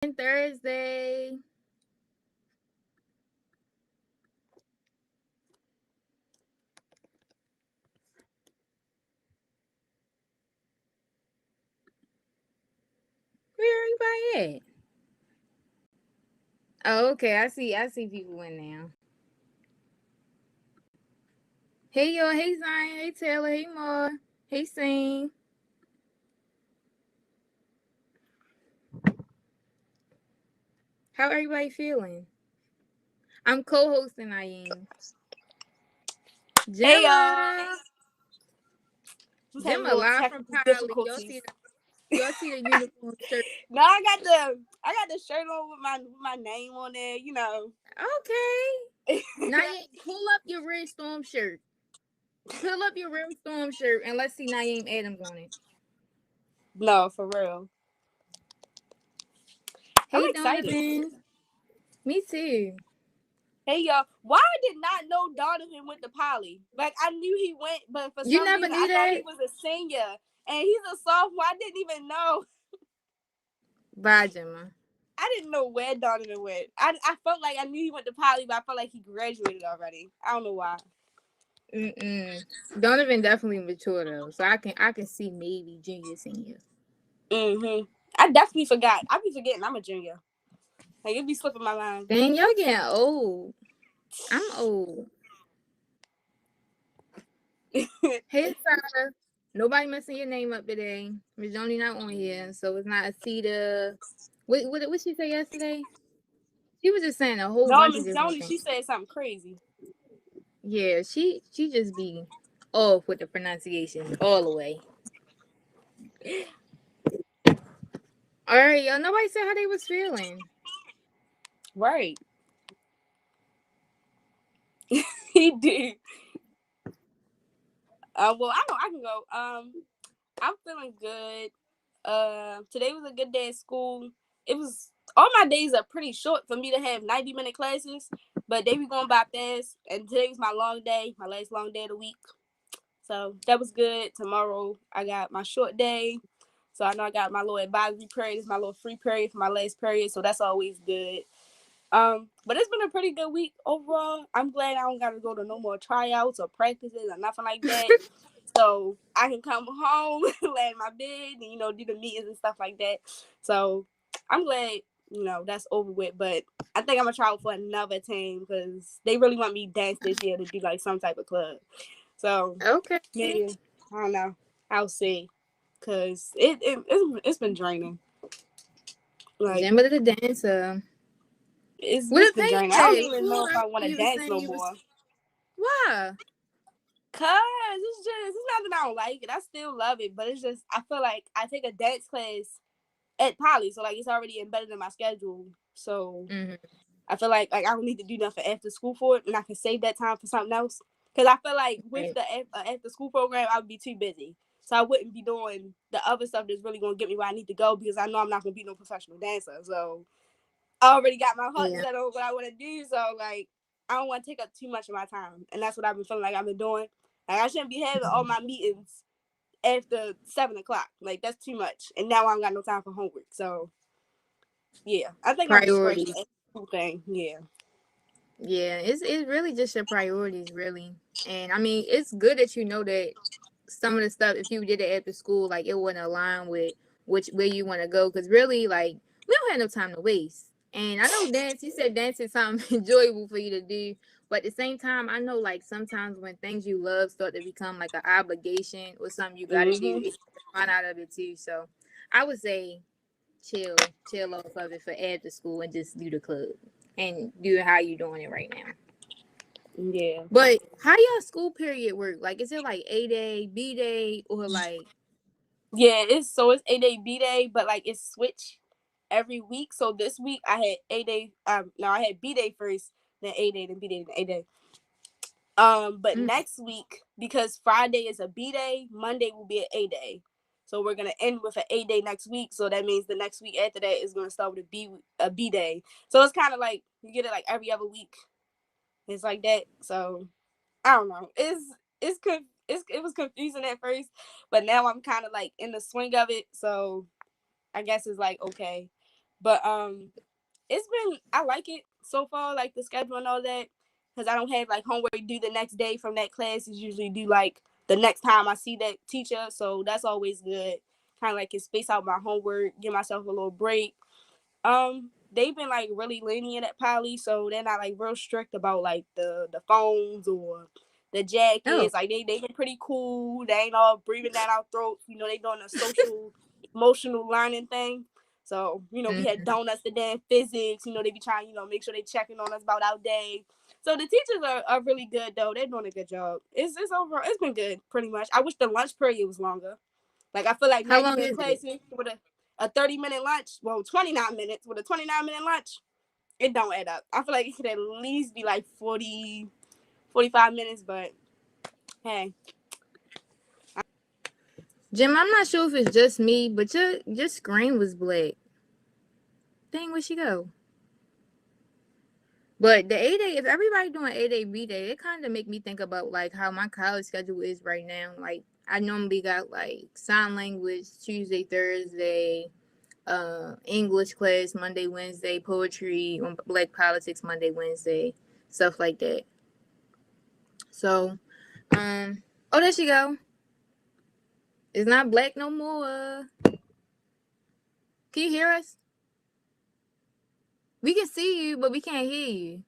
Thursday. Where everybody at? Oh, okay. I see people in now. Hey y'all, hey Zion, hey Taylor, hey Ma, hey Sing. How everybody feeling? I'm co-hosting I am. Hey y'all. Gemma. Just having a Gemma little live from technical Cali. difficulties. Y'all see the uniform shirt. No, I got the shirt on with my name on there, Okay. Naeem, pull up your Red Storm shirt. Pull up your Red Storm shirt and let's see Naeem Adams on it. No, for real. I'm Hey excited. Donovan. Me too. Hey y'all. Why I did not know Donovan went to Poly? Like I knew he went, but for You some never reason I knew thought he that? was a senior. And he's a sophomore. I didn't even know. Bye, Gemma. I didn't know where Donovan went. I felt like I knew he went to Poly, but I felt like he graduated already. I don't know why. Donovan definitely mature though, so I can see maybe junior senior. I definitely forgot. I be forgetting I'm a junior. Like it be slipping my mind. Dang, y'all getting old. I'm old. Hey Sarah. Nobody messing your name up today. Miss Joni not on here, so it's not Asita. What she say yesterday? She was just saying a whole No, bunch of Miss different Joni, things. she said something crazy. Yeah, she just be off with the pronunciation all the way. All right, y'all. Nobody said how they was feeling. Right. He did. Well, I know I can go. I'm feeling good. Today was a good day at school. It was all my days are pretty short for me to have 90-minute classes, but they be going by fast. And today was my long day, my last long day of the week. So that was good. Tomorrow I got my short day. So I know I got my little advisory period. It's my little free period for my last period. So that's always good. But it's been a pretty good week overall. I'm glad I don't gotta go to no more tryouts or practices or nothing like that. So I can come home, lay in my bed, and do the meetings and stuff like that. So I'm glad, that's over with. But I think I'm gonna try out for another team because they really want me to dance this year to do like some type of club. So Okay. maybe I don't know. I'll see. Cause it's been draining. Like Gemma the dancer. What it's a been pain draining. I don't day. even know if Before I want to you was dance saying no you was more. why? Cause it's not that I don't like it. I still love it, but it's just I feel like I take a dance class at Poly, so like it's already embedded in my schedule. So I feel like I don't need to do nothing after school for it, and I can save that time for something else. Cause I feel like with Right. the after school program, I would be too busy, so I wouldn't be doing the other stuff that's really gonna get me where I need to go because I know I'm not gonna be no professional dancer. So I already got my heart Yeah. set on what I want to do. So like I don't want to take up too much of my time, and that's what I've been feeling like I've been doing. Like I shouldn't be having all my meetings after 7 o'clock. Like that's too much. And now I don't got no time for homework. So yeah, I think I'm gonna scratch Priorities. the school thing. Yeah. Yeah, it's really just your priorities, really. And I mean, it's good that you know that some of the stuff, if you did it after school, like it wouldn't align with which where you want to go. Because really, like we don't have no time to waste. And I know dance. You said dance is something enjoyable for you to do, but at the same time, I know like sometimes when things you love start to become like an obligation or something you got to do, it's fun out of it too. So I would say chill off of it for after school and just do the club and do how you doing it right now. Yeah. But how y'all school period work? Like, is it like A day, B day, or like? Yeah. It's A-Day, B-Day, but like it's switch every week. So this week I had A-Day. No, I had B-Day first, then A-Day, then B-Day, then A-Day. But Mm, next week, because Friday is a B day, Monday will be an A day. So we're gonna end with an A day next week. So that means the next week after that is gonna start with a B day. So it's kind of like you get it like every other week. It's like that. So I don't know. It was confusing at first, but now I'm kind of like in the swing of it. So I guess it's like okay. But I like it so far, like the schedule and all that, because I don't have like homework due the next day from that class. Is usually due like the next time I see that teacher, so that's always good. Kind of like can space out my homework, give myself a little break. They've been like really lenient at Poly, so they're not like real strict about like the phones or the Oh. jackets. Like they been pretty cool. They ain't all breathing down our throats. You know, they doing a social emotional learning thing. So, you know, we had Mhm. donuts today in physics. You know, they be trying, you know, make sure they checking on us about our day. So the teachers are really good though. They're doing a good job. It's overall it's been good pretty much. I wish the lunch period was longer. Like I feel like How 90 long minute is it? classes with a 30-minute lunch, well 29 minutes with a 29-minute lunch, it don't add up. I feel like it could at least be like 40, 45 minutes, but hey. Jim, I'm not sure if it's just me, but your screen was black. Dang, where'd she go? But the A-Day, if everybody doing A-Day, B-Day, it kind of make me think about like how my college schedule is right now. Like I normally got like sign language Tuesday, Thursday, English class Monday, Wednesday, poetry on Black Politics Monday, Wednesday, stuff like that. So, oh, there she go. It's not black no more. Can you hear us? We can see you, but we can't hear you.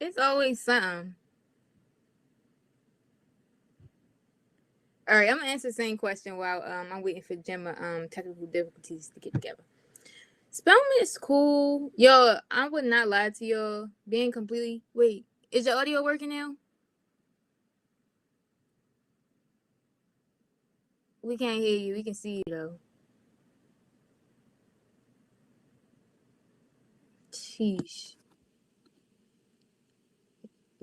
It's always something. All right, I'm gonna answer the same question while I'm waiting for Gemma technical difficulties to get together. Spelman is cool. Yo, I would not lie to y'all. Being completely wait, is your audio working now? We can't hear you. We can see you though. Sheesh.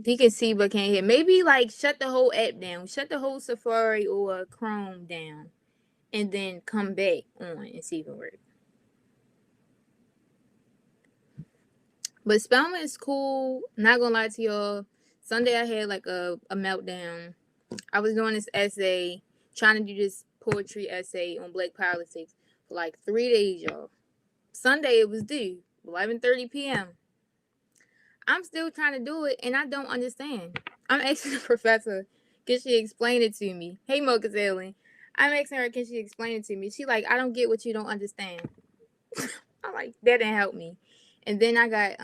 He can see but can't hear. Maybe like shut the whole app down. Shut the whole Safari or Chrome down. And then come back on and see if it works. But Spelman is cool. Not gonna lie to y'all. Sunday I had like a meltdown. I was doing this essay, trying to do this poetry essay on Black politics for like 3 days, y'all. Sunday it was due, 11:30 p.m. I'm still trying to do it and I don't understand. I'm asking the professor, can she explain it to me? Hey Mocha Allen. I'm asking her, can she explain it to me? She like, I don't get what you don't understand. I'm like, that didn't help me. And then I got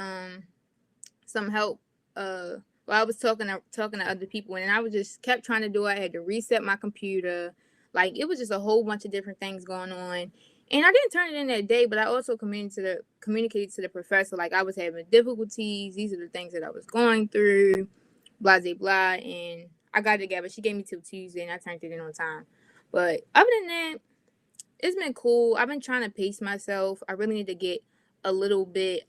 some help I was talking to other people and I was just kept trying to do it. I had to reset my computer. Like it was just a whole bunch of different things going on. And I didn't turn it in that day, but I also communicated to the professor like I was having difficulties. These are the things that I was going through, blah blah blah. And I got it together. She gave me till Tuesday and I turned it in on time. But other than that, it's been cool. I've been trying to pace myself. I really need to get a little bit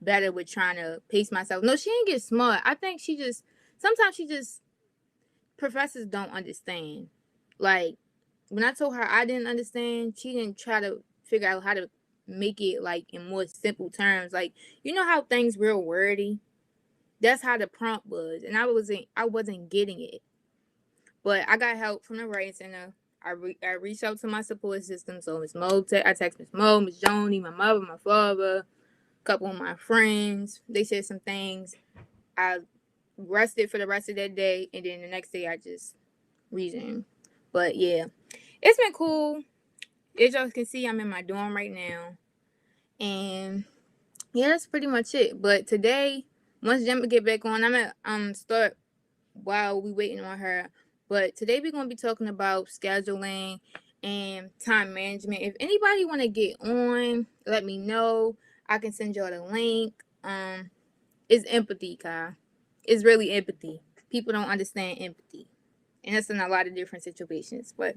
better with trying to pace myself. No, she didn't get smart. I think she just sometimes she just professors don't understand. Like when I told her I didn't understand, she didn't try to figure out how to make it like in more simple terms. Like you know how things real wordy. That's how the prompt was, and I wasn't getting it. But I got help from the writing center. I reached out to my support system. So Miss Mo, I text Miss Mo, Miss Joni, my mother, my father, a couple of my friends. They said some things. I rested for the rest of that day, and then the next day I just resumed. But yeah, it's been cool. As y'all can see, I'm in my dorm right now, and yeah, that's pretty much it. But today, once Gemma get back on, I'm gonna start while we waiting on her. But today we're gonna be talking about scheduling and time management. If anybody want to get on, let me know. I can send y'all the link. It's empathy, Kai. It's really empathy. People don't understand empathy, and that's in a lot of different situations. But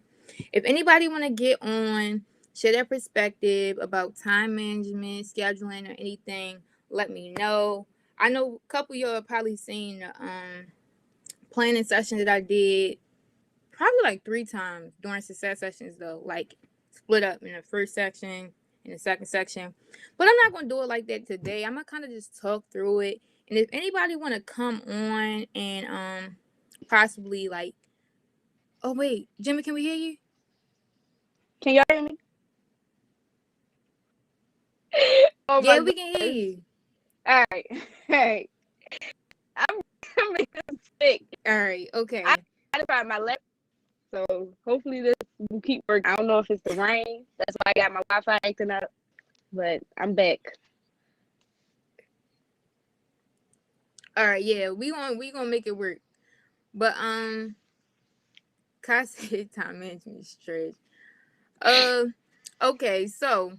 if anybody want to get on, share their perspective about time management, scheduling, or anything, let me know. I know a couple of y'all have probably seen the planning session that I did probably like 3 times during success sessions though, like split up in the first section and the second section. But I'm not gonna do it like that today. I'm gonna kind of just talk through it. And if anybody wanna come on and possibly like Oh wait, Jimmy, can we hear you? Can y'all hear me? Oh Yeah, my we can hear goodness. you. All right. All right. I'm, I'm sick. All right, I okay. gotta find my laptop. So hopefully this will keep working. I don't know if it's the rain. That's why I got my Wi-Fi acting up. But I'm back. All right, yeah, we gonna make it work. But Kai said time management stretch. Uh, okay, so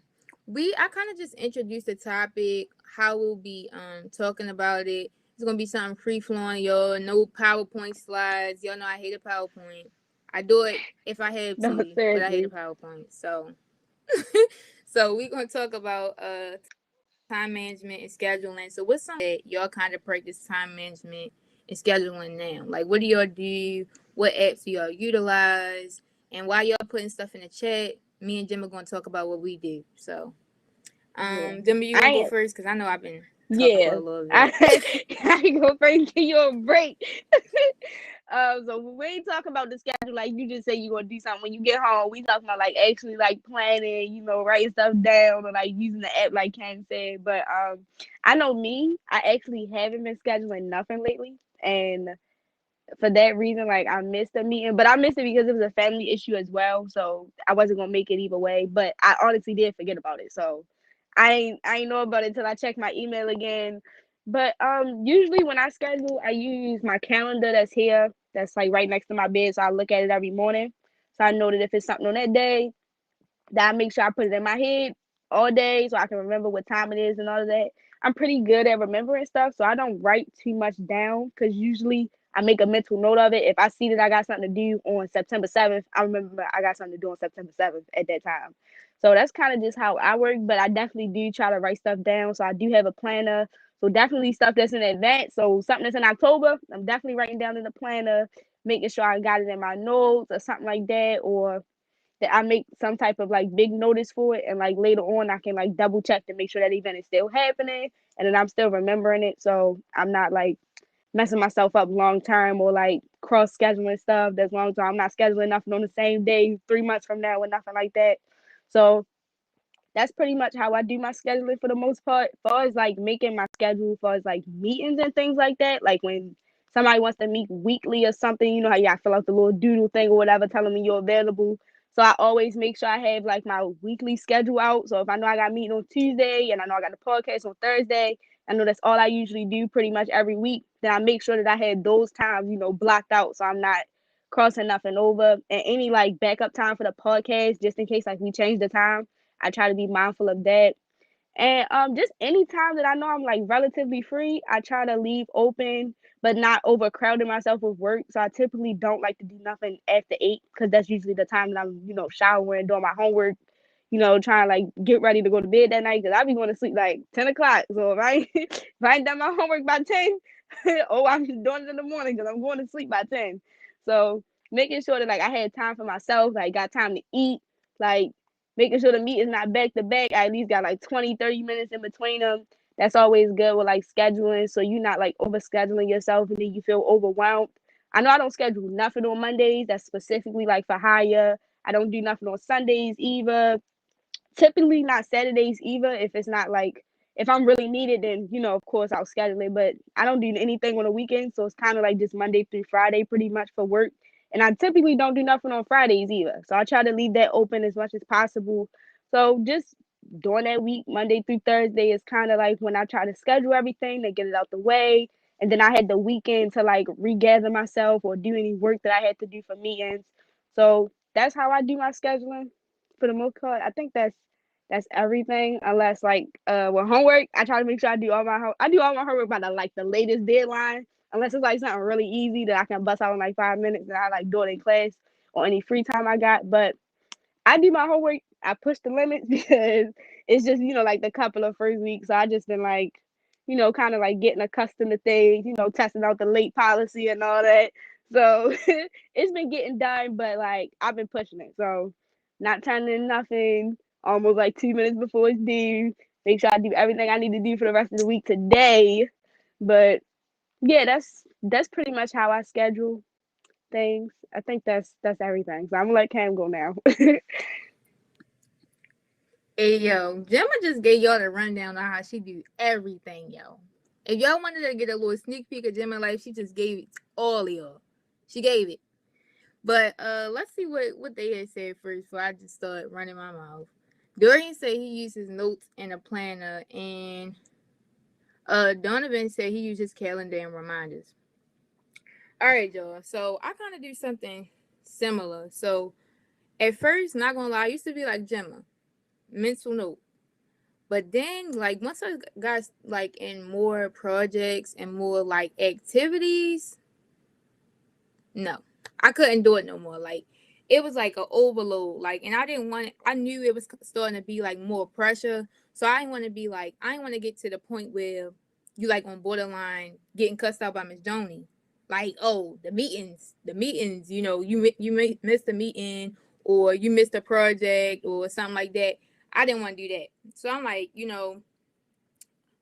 I kind of just introduced the topic, how we'll be talking about it. It's gonna be something free flowing, y'all. No PowerPoint slides. Y'all know I hate a PowerPoint. I do it if I have No, to, but I hate a seriously. PowerPoint. So so we're gonna talk about time management and scheduling. So what's something that y'all kind of practice time management and scheduling now? Like what do y'all do? What apps do y'all utilize? And while y'all putting stuff in the chat, me and Jim are gonna talk about what we do. So Yeah. Jimmy, you I wanna go ain't. first? Cause I know I've been talking for Yeah. a little bit. I go first, give you a break. So we ain't talking about the schedule like you just say you gonna do something when you get home. We talking about like actually like planning, writing stuff down or like using the app like Ken said. But I know me, I actually haven't been scheduling nothing lately. And for that reason, like I missed the meeting, but I missed it because it was a family issue as well. So I wasn't gonna make it either way. But I honestly did forget about it. So I ain't know about it until I checked my email again. But usually when I schedule, I use my calendar that's here, that's like right next to my bed. So I look at it every morning. So I know that if it's something on that day, that I make sure I put it in my head all day so I can remember what time it is and all of that. I'm pretty good at remembering stuff, so I don't write too much down because usually I make a mental note of it. If I see that I got something to do on September 7th, I remember I got something to do on September 7th at that time. So that's kind of just how I work, but I definitely do try to write stuff down. So I do have a planner. So definitely stuff that's in advance. So something that's in October, I'm definitely writing down in the planner, making sure I got it in my notes or something like that, or that I make some type of like big notice for it, and like later on I can like double check to make sure that event is still happening and then I'm still remembering it, so I'm not like messing myself up long term or like cross scheduling stuff that's long term. I'm not scheduling nothing on the same day 3 months from now or nothing like that. So that's pretty much how I do my scheduling for the most part. As far as like making my schedule, as far as like meetings and things like that, like when somebody wants to meet weekly or something, you know how you gotta fill out the little doodle thing or whatever, telling me you're available. So I always make sure I have like my weekly schedule out. So if I know I got a meeting on Tuesday and I know I got the podcast on Thursday, I know that's all I usually do pretty much every week. Then I make sure that I had those times, blocked out so I'm not crossing nothing over. And any like backup time for the podcast, just in case like we change the time, I try to be mindful of that. And just any time that I know I'm like relatively free, I try to leave open, but not overcrowding myself with work. So I typically don't like to do nothing after 8 because that's usually the time that I'm, showering, doing my homework, trying to like get ready to go to bed that night because I be going to sleep like 10 o'clock. So if I if I ain't done my homework by 10, oh, I'm doing it in the morning because I'm going to sleep by 10. So making sure that like I had time for myself, like got time to eat, like making sure the meet is not back to back. I at least got like 20, 30 minutes in between them. That's always good with like scheduling. So you're not like over scheduling yourself and then you feel overwhelmed. I know I don't schedule nothing on Mondays. That's specifically like for hire. I don't do nothing on Sundays either. Typically not Saturdays either. If it's not like, if I'm really needed, then, of course I'll schedule it. But I don't do anything on the weekend. So it's kind of like just Monday through Friday pretty much for work. And I typically don't do nothing on Fridays either. So I try to leave that open as much as possible. So just during that week, Monday through Thursday, is kind of like when I try to schedule everything to get it out the way. And then I had the weekend to like regather myself or do any work that I had to do for meetings. So that's how I do my scheduling for the most part. I think that's everything. Unless like with homework, I try to make sure I do all my homework by the latest deadline. Unless it's like something really easy that I can bust out in like 5 minutes and I like do it in class or any free time I got. But I do my homework. I push the limits because it's just, like the couple of first weeks. So I just been like, kind of like getting accustomed to things, testing out the late policy and all that. So it's been getting done, but like I've been pushing it. So not turning in nothing, almost like 2 minutes before it's due. Make sure I do everything I need to do for the rest of the week today. But yeah, that's pretty much how I schedule things. I think that's everything. So I'm gonna let Cam go now. Hey yo, Gemma just gave y'all the rundown on how she do everything, yo. If y'all wanted to get a little sneak peek of Gemma life, she just gave it to all of y'all. She gave it. But let's see what they had said first before I just start running my mouth. Dorian said he uses notes and a planner, and Donovan said he uses calendar and reminders. All right, y'all. So I kind of do something similar. So at first, not gonna lie, I used to be like Gemma, mental note. But then, like, once I got like in more projects and more like activities, no, I couldn't do it no more. Like, it was like an overload. Like, and I didn't want it. I knew it was starting to be like more pressure. So I didn't want to be like, I didn't want to get to the point where you like on borderline getting cussed out by Miss Joni. Like, oh, the meetings, you missed the meeting or you missed a project or something like that. I didn't want to do that. So I'm like, well,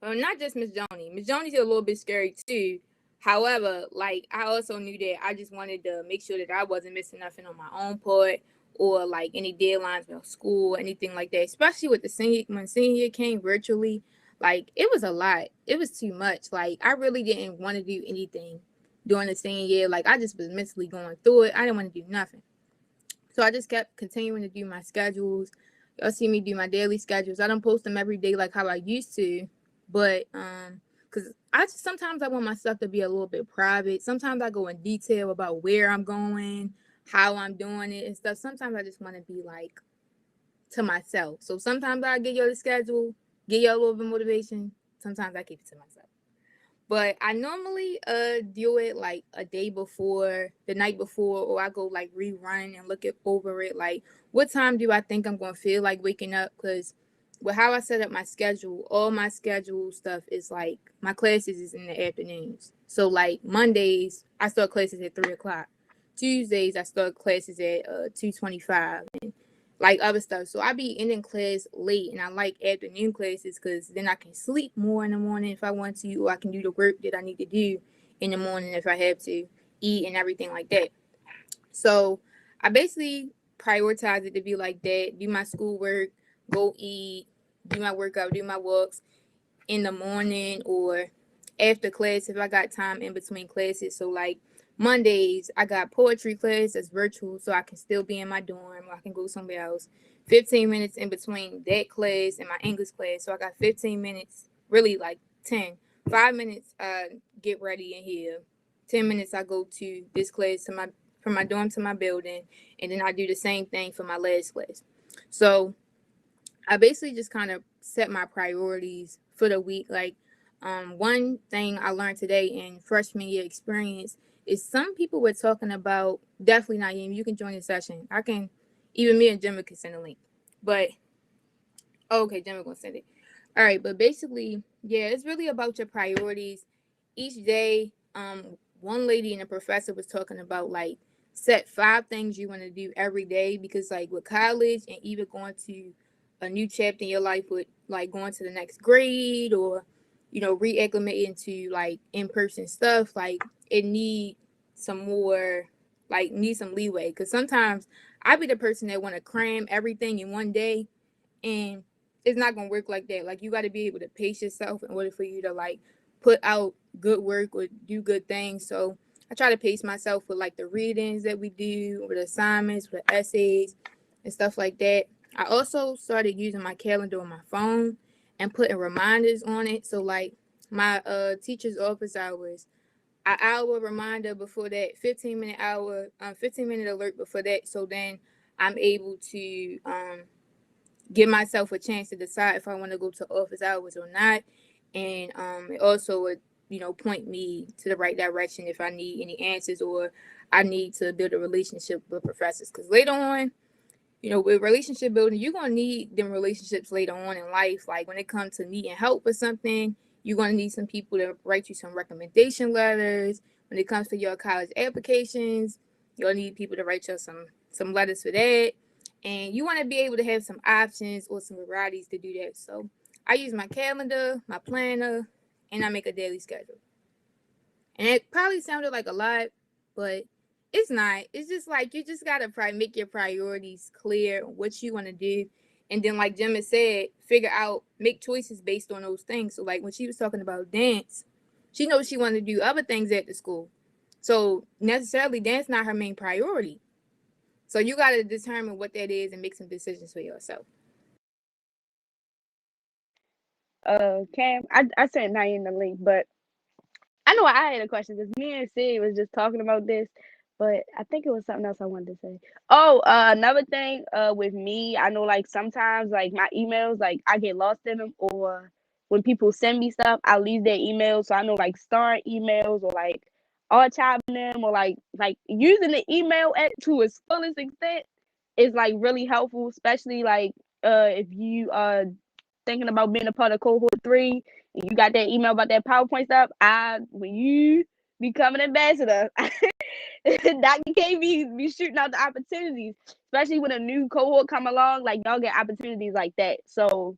not just Miss Joni. Miss Joni's a little bit scary too. However, like I also knew that I just wanted to make sure that I wasn't missing nothing on my own part or like any deadlines with school, anything like that. Especially with the senior year came virtually, like it was a lot. It was too much. Like I really didn't want to do anything during the senior year. Like I just was mentally going through it. I didn't want to do nothing. So I just kept continuing to do my schedules. Y'all see me do my daily schedules. I don't post them every day like how I used to, but because I just sometimes I want my stuff to be a little bit private. Sometimes I go in detail about where I'm going, how I'm doing it and stuff. Sometimes I just want to be like to myself. So sometimes I get y'all the schedule, get y'all a little bit of motivation. Sometimes I keep it to myself. But I normally do it like a day before, the night before, or I go like rerun and look it over it. Like, what time do I think I'm gonna feel like waking up? Because with how I set up my schedule, all my schedule stuff is like my classes is in the afternoons. So like Mondays, I start classes at 3 o'clock. Tuesdays, I start classes at 2:25. Like other stuff. So I be ending class late, and I like afternoon classes because then I can sleep more in the morning if I want to, or I can do the work that I need to do in the morning if I have to, eat and everything like that. So I basically prioritize it to be like that, do my schoolwork, go eat, do my workout, do my walks in the morning or after class if I got time in between classes. So like Mondays, I got poetry class that's virtual, so I can still be in my dorm or I can go somewhere else. 15 minutes in between that class and my English class. So I got 15 minutes, really like 10. 5 minutes get ready in here. 10 minutes I go to this class to my from my dorm to my building, and then I do the same thing for my last class. So I basically just kind of set my priorities for the week. Like, one thing I learned today in freshman year experience is some people were talking about definitely Naeem. You can join the session. I can, even me and Jimmy can send a link. But okay, Jimmy gonna send it. All right, but basically, yeah, it's really about your priorities each day. One lady and a professor was talking about like set 5 things you want to do every day because like with college and even going to a new chapter in your life with like going to the next grade or reacclimating to like in-person stuff, like it need some more, like need some leeway because sometimes I be the person that want to cram everything in one day, and it's not gonna work like that. Like you got to be able to pace yourself in order for you to like put out good work or do good things. So I try to pace myself with like the readings that we do, with assignments, with essays, and stuff like that. I also started using my calendar on my phone and putting reminders on it. So like my teacher's office hours, an hour reminder before that, 15-minute alert before that. So then I'm able to give myself a chance to decide if I want to go to office hours or not. And it also would, point me to the right direction if I need any answers or I need to build a relationship with professors. Because later on, with relationship building, you're going to need them relationships later on in life. Like when it comes to needing help with something, you're going to need some people to write you some recommendation letters. When it comes to your college applications, you'll need people to write you some letters for that. And you want to be able to have some options or some varieties to do that. So I use my calendar, my planner, and I make a daily schedule. And it probably sounded like a lot, but It's not. It's just like you just gotta make your priorities clear, what you want to do, and then like Jim has said, figure out, make choices based on those things. So like when she was talking about dance, she knows she wanted to do other things at the school. So necessarily dance not her main priority. So you gotta determine what that is and make some decisions for yourself. Cam, I sent Naeem the link, but I know I had a question because me and Sid was just talking about this, but I think it was something else I wanted to say. Oh, another thing, with me, I know like sometimes like my emails, like I get lost in them, or when people send me stuff, I leave their emails. So I know like starring emails or like archiving them or like using the email at to its fullest extent is like really helpful, especially like if you thinking about being a part of cohort 3 and you got that email about that PowerPoint stuff, when you become an ambassador, Dr. K be shooting out the opportunities, especially when a new cohort come along. Like y'all get opportunities like that. So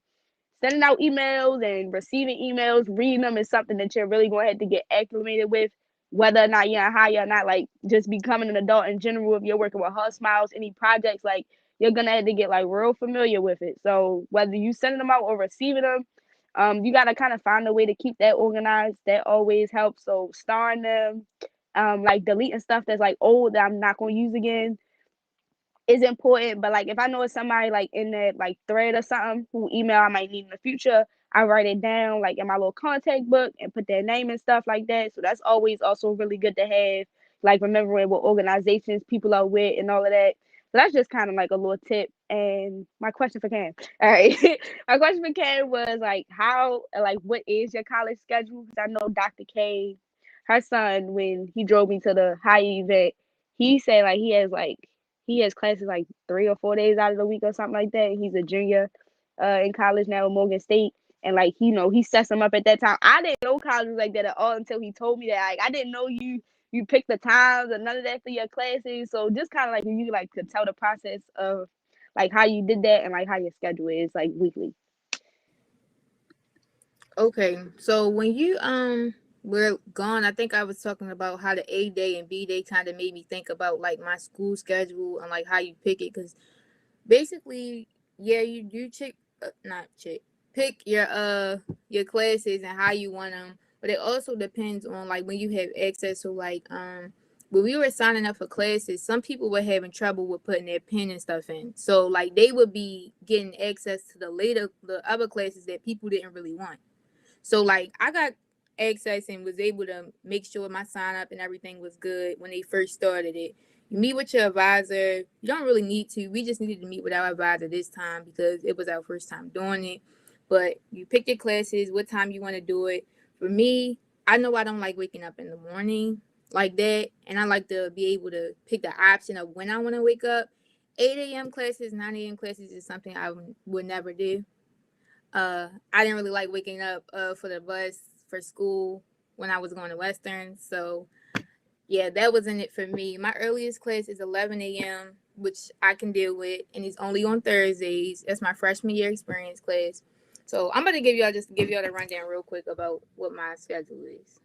sending out emails and receiving emails, reading them is something that you're really going to have to get acclimated with, whether or not you're in higher or not. Like just becoming an adult in general, if you're working with Hot Smiles, any projects, like you're gonna have to get like real familiar with it. So whether you sending them out or receiving them, you gotta kind of find a way to keep that organized. That always helps. So starring them, like deleting stuff that's like old that I'm not gonna use again is important. But like if I know it's somebody like in that like thread or something who email I might need in the future, I write it down like in my little contact book and put their name and stuff like that. So that's always also really good to have, like remembering what organizations people are with and all of that. So that's just kind of like a little tip. And my question for Cam. All right. My question for Cam was like what is your college schedule? Because I know Dr. K, her son, when he drove me to the high event, he said like he has classes like 3 or 4 days out of the week or something like that. He's a junior in college now at Morgan State. And like, he sets them up at that time. I didn't know college was like that at all until he told me that. Like, I didn't know you pick the times or none of that for your classes. So just kind of like when you like could tell the process of like how you did that and like how your schedule is like weekly. Okay, so when you were gone, I think I was talking about how the A day and B day kind of made me think about like my school schedule and like how you pick it, because basically, yeah, you do not check, pick your classes and how you want them, but it also depends on like when you have access to like when we were signing up for classes, some people were having trouble with putting their pen and stuff in, so like they would be getting access to the other classes that people didn't really want. So like I got access and was able to make sure my sign up and everything was good when they first started it. You meet with your advisor. You don't really need to. We just needed to meet with our advisor this time because it was our first time doing it. But you pick your classes, what time you want to do it. For me, I know I don't like waking up in the morning like that. And I like to be able to pick the option of when I want to wake up. 8 a.m. classes, 9 a.m. classes is something I would never do. I didn't really like waking up for the bus for school when I was going to Western. So yeah, that wasn't it for me. My earliest class is 11 a.m., which I can deal with, and it's only on Thursdays. That's my freshman year experience class. So I'm gonna give y'all the rundown real quick about what my schedule is.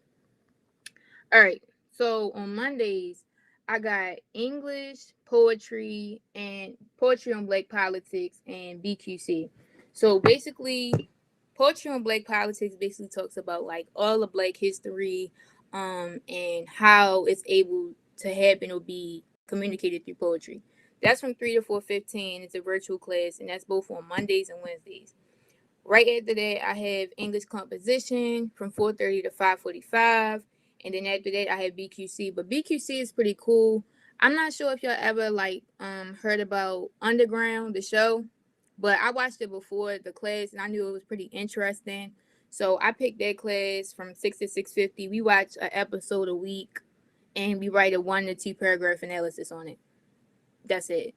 All right. So on Mondays, I got English, poetry on Black politics and BQC. So basically, poetry on Black politics basically talks about like all of Black history, and how it's able to happen or be communicated through poetry. That's from 3 to 4:15. It's a virtual class, and that's both on Mondays and Wednesdays. Right after that, I have English composition from 4:30 to 5:45, and then after that, I have BQC. But BQC is pretty cool. I'm not sure if y'all ever like heard about Underground, the show, but I watched it before the class, and I knew it was pretty interesting. So I picked that class from 6 to 6:50. We watch an episode a week, and we write a 1 to 2 paragraph analysis on it. That's it.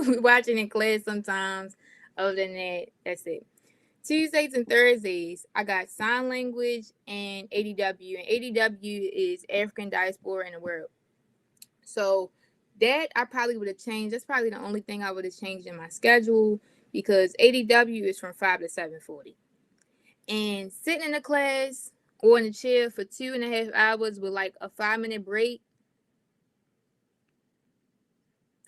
We watch it in class sometimes. Other than that, that's it. Tuesdays and Thursdays, I got sign language and ADW. And ADW is African diaspora in the world. So that I probably would have changed. That's probably the only thing I would have changed in my schedule because ADW is from 5 to 7:40. And sitting in the class or in the chair for 2.5 hours with like a 5-minute break,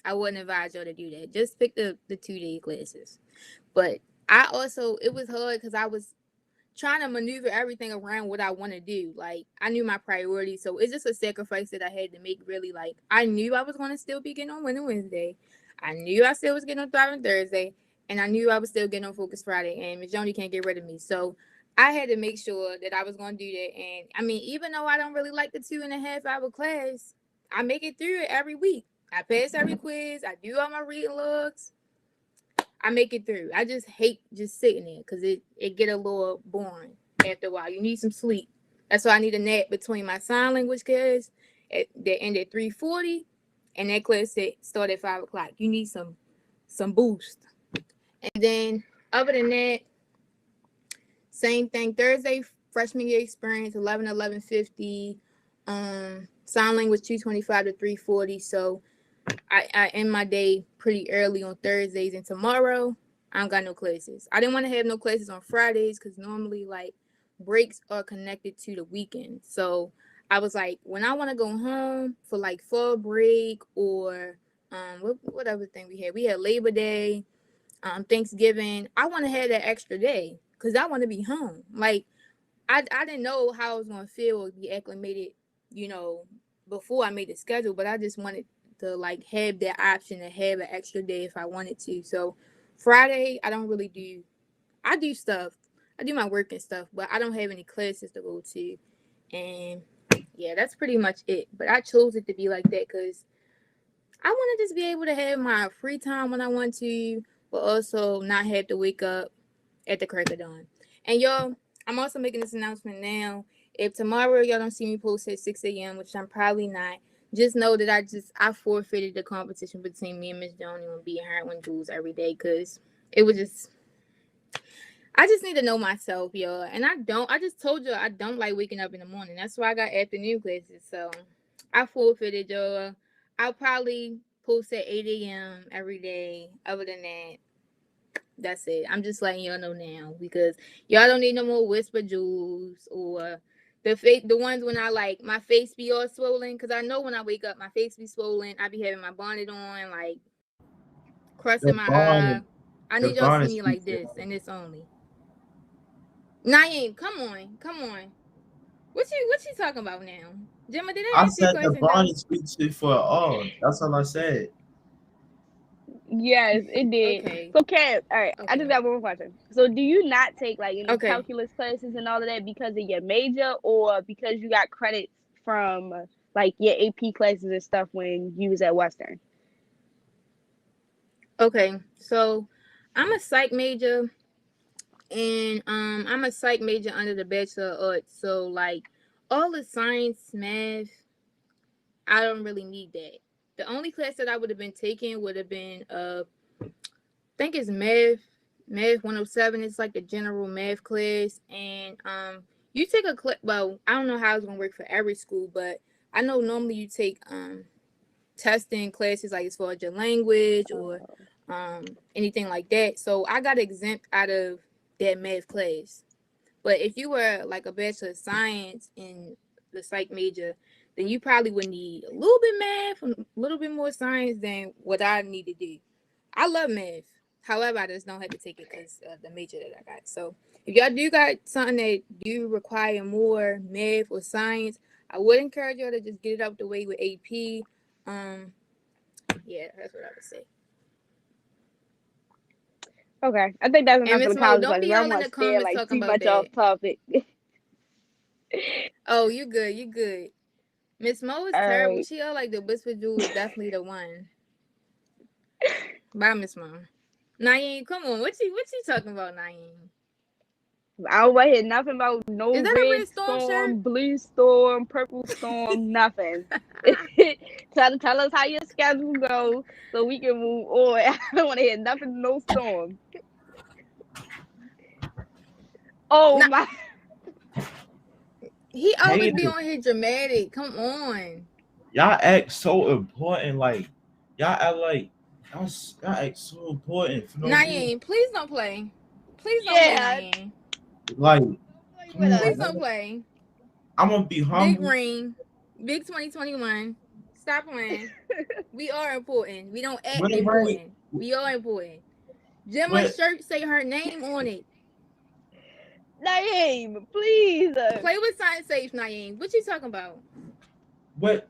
I wouldn't advise y'all to do that. Just pick the 2-day classes. But I also, it was hard because I was trying to maneuver everything around what I want to do. Like, I knew my priorities. So it's just a sacrifice that I had to make, really. Like, I knew I was going to still be getting on Winning Wednesday. I knew I still was getting on Thriving Thursday. And I knew I was still getting on Focus Friday. And Ms. Joni can't get rid of me. So I had to make sure that I was going to do that. And I mean, even though I don't really like the 2.5-hour class, I make it through it every week. I pass every quiz. I do all my reading logs. I make it through. I just hate just sitting there because it get a little boring after a while. You need some sleep. That's why I need a nap between my sign language class that end at 3:40 and that class that start at 5 o'clock. You need some boost. And then other than that, same thing. Thursday, freshman year experience, 11:50. Sign language 2:25 to 3:40. So I end my day pretty early on Thursdays, and tomorrow I don't got no classes. I didn't want to have no classes on Fridays because normally like breaks are connected to the weekend. So I was like, when I want to go home for like fall break or what other thing we had Labor Day, Thanksgiving, I want to have that extra day because I want to be home. Like I didn't know how I was gonna feel or be acclimated, before I made the schedule, but I just wanted to like have that option to have an extra day if I wanted to. So Friday, I don't really do. I do stuff. I do my work and stuff, but I don't have any classes to go to. And yeah, that's pretty much it. But I chose it to be like that because I want to just be able to have my free time when I want to, but also not have to wake up at the crack of dawn. And y'all, I'm also making this announcement now. If tomorrow y'all don't see me post at 6 a.m., which I'm probably not, just know that I forfeited the competition between me and Miss Joni on being her and Jules every day because it was just, I just need to know myself, y'all. And I just told you I don't like waking up in the morning. That's why I got afternoon classes. So I forfeited, y'all. I'll probably post at 8 a.m. every day. Other than that, that's it. I'm just letting y'all know now because y'all don't need no more whisper jewels or the ones when I like my face be all swollen, because I know when I wake up my face be swollen. I be having my bonnet on, like crossing my eye. I need y'all to see me like this and this only. Naeem, come on. What you talking about now? Gemma, did I ask you a question? I said the bonnet speaks for all. That's all I said. Yes, it did. Okay. So, Cam, all right, Okay. I just got one more question. So, do you not take like any Okay. calculus classes and all of that because of your major, or because you got credits from like your AP classes and stuff when you was at Western? Okay, so I'm a psych major, and I'm a psych major under the Bachelor of Arts. So like all the science, math, I don't really need that. The only class that I would have been taking would have been I think it's math 107. It's like the general math class, and you take a class. Well, I don't know how it's gonna work for every school, but I know normally you take testing classes like as far as your language or anything like that. So I got exempt out of that math class. But if you were like a Bachelor of Science in the psych major, then you probably would need a little bit math, a little bit more science than what I need to do. I love math. However, I just don't have to take it because of the major that I got. So if y'all do got something that do require more math or science, I would encourage y'all to just get it out the way with AP. Yeah, that's what I would say. Okay, I think that's enough for the college don't be question. I all in want the to stay comments like talking too about much that. off topic. Oh, you good. Miss Mo is All terrible. right. She like the whisper jewel is definitely the one. Bye, Miss Mo. Naeem, come on. What you talking about, Naeem? I don't want to hear nothing about no Is that a red red storm storm, shirt? blue storm, purple storm, nothing. Tell us how your schedule goes so we can move on. I don't want to hear nothing, no storm. Oh Nah, my! he always be Hater. on here dramatic. Come on. Y'all act so important. Like y'all act like y'all act so important for no reason. Naeem, please don't play. Please don't Yeah. play, Naeem. Like, With us. Please don't play. I'm gonna be Big humble. ring. Big 2021. Stop playing. We are important. We don't act When it rain, important. We are important. Gemma's when shirt say her name on it. Naeem, please. Play with science safe, Naeem. What you talking about? what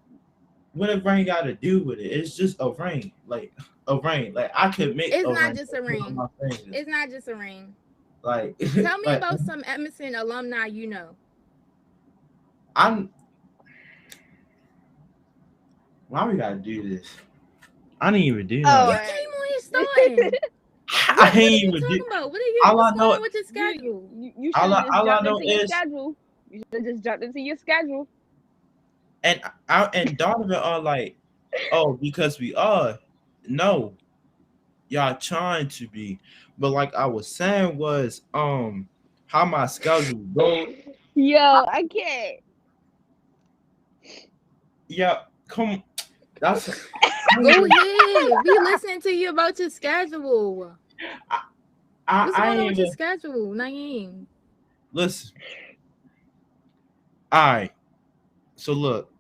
a rain got to do with it? It's just a rain, like a rain. Like I could make It's a not rain just a on ring. my fingers. It's not just a ring. Like Tell me like about some Emerson alumni you know. I'm. Why we gotta do this? I didn't even do Oh, that. You alright. came on here starting. I What ain't are you even talking do. about? What are you? All I What's going know, on with your schedule? You should all have I, just all I jumped know into your is, schedule. You should have just jumped into your schedule. and Donovan are like, oh, because we are. No, y'all trying to be, but like I was saying was, how my schedule goes. Yo, I can't. Yeah, come. That's. Go ahead. We listening to you about your schedule. What's I going on ain't with your even schedule, Naeem? listen. All right. So look,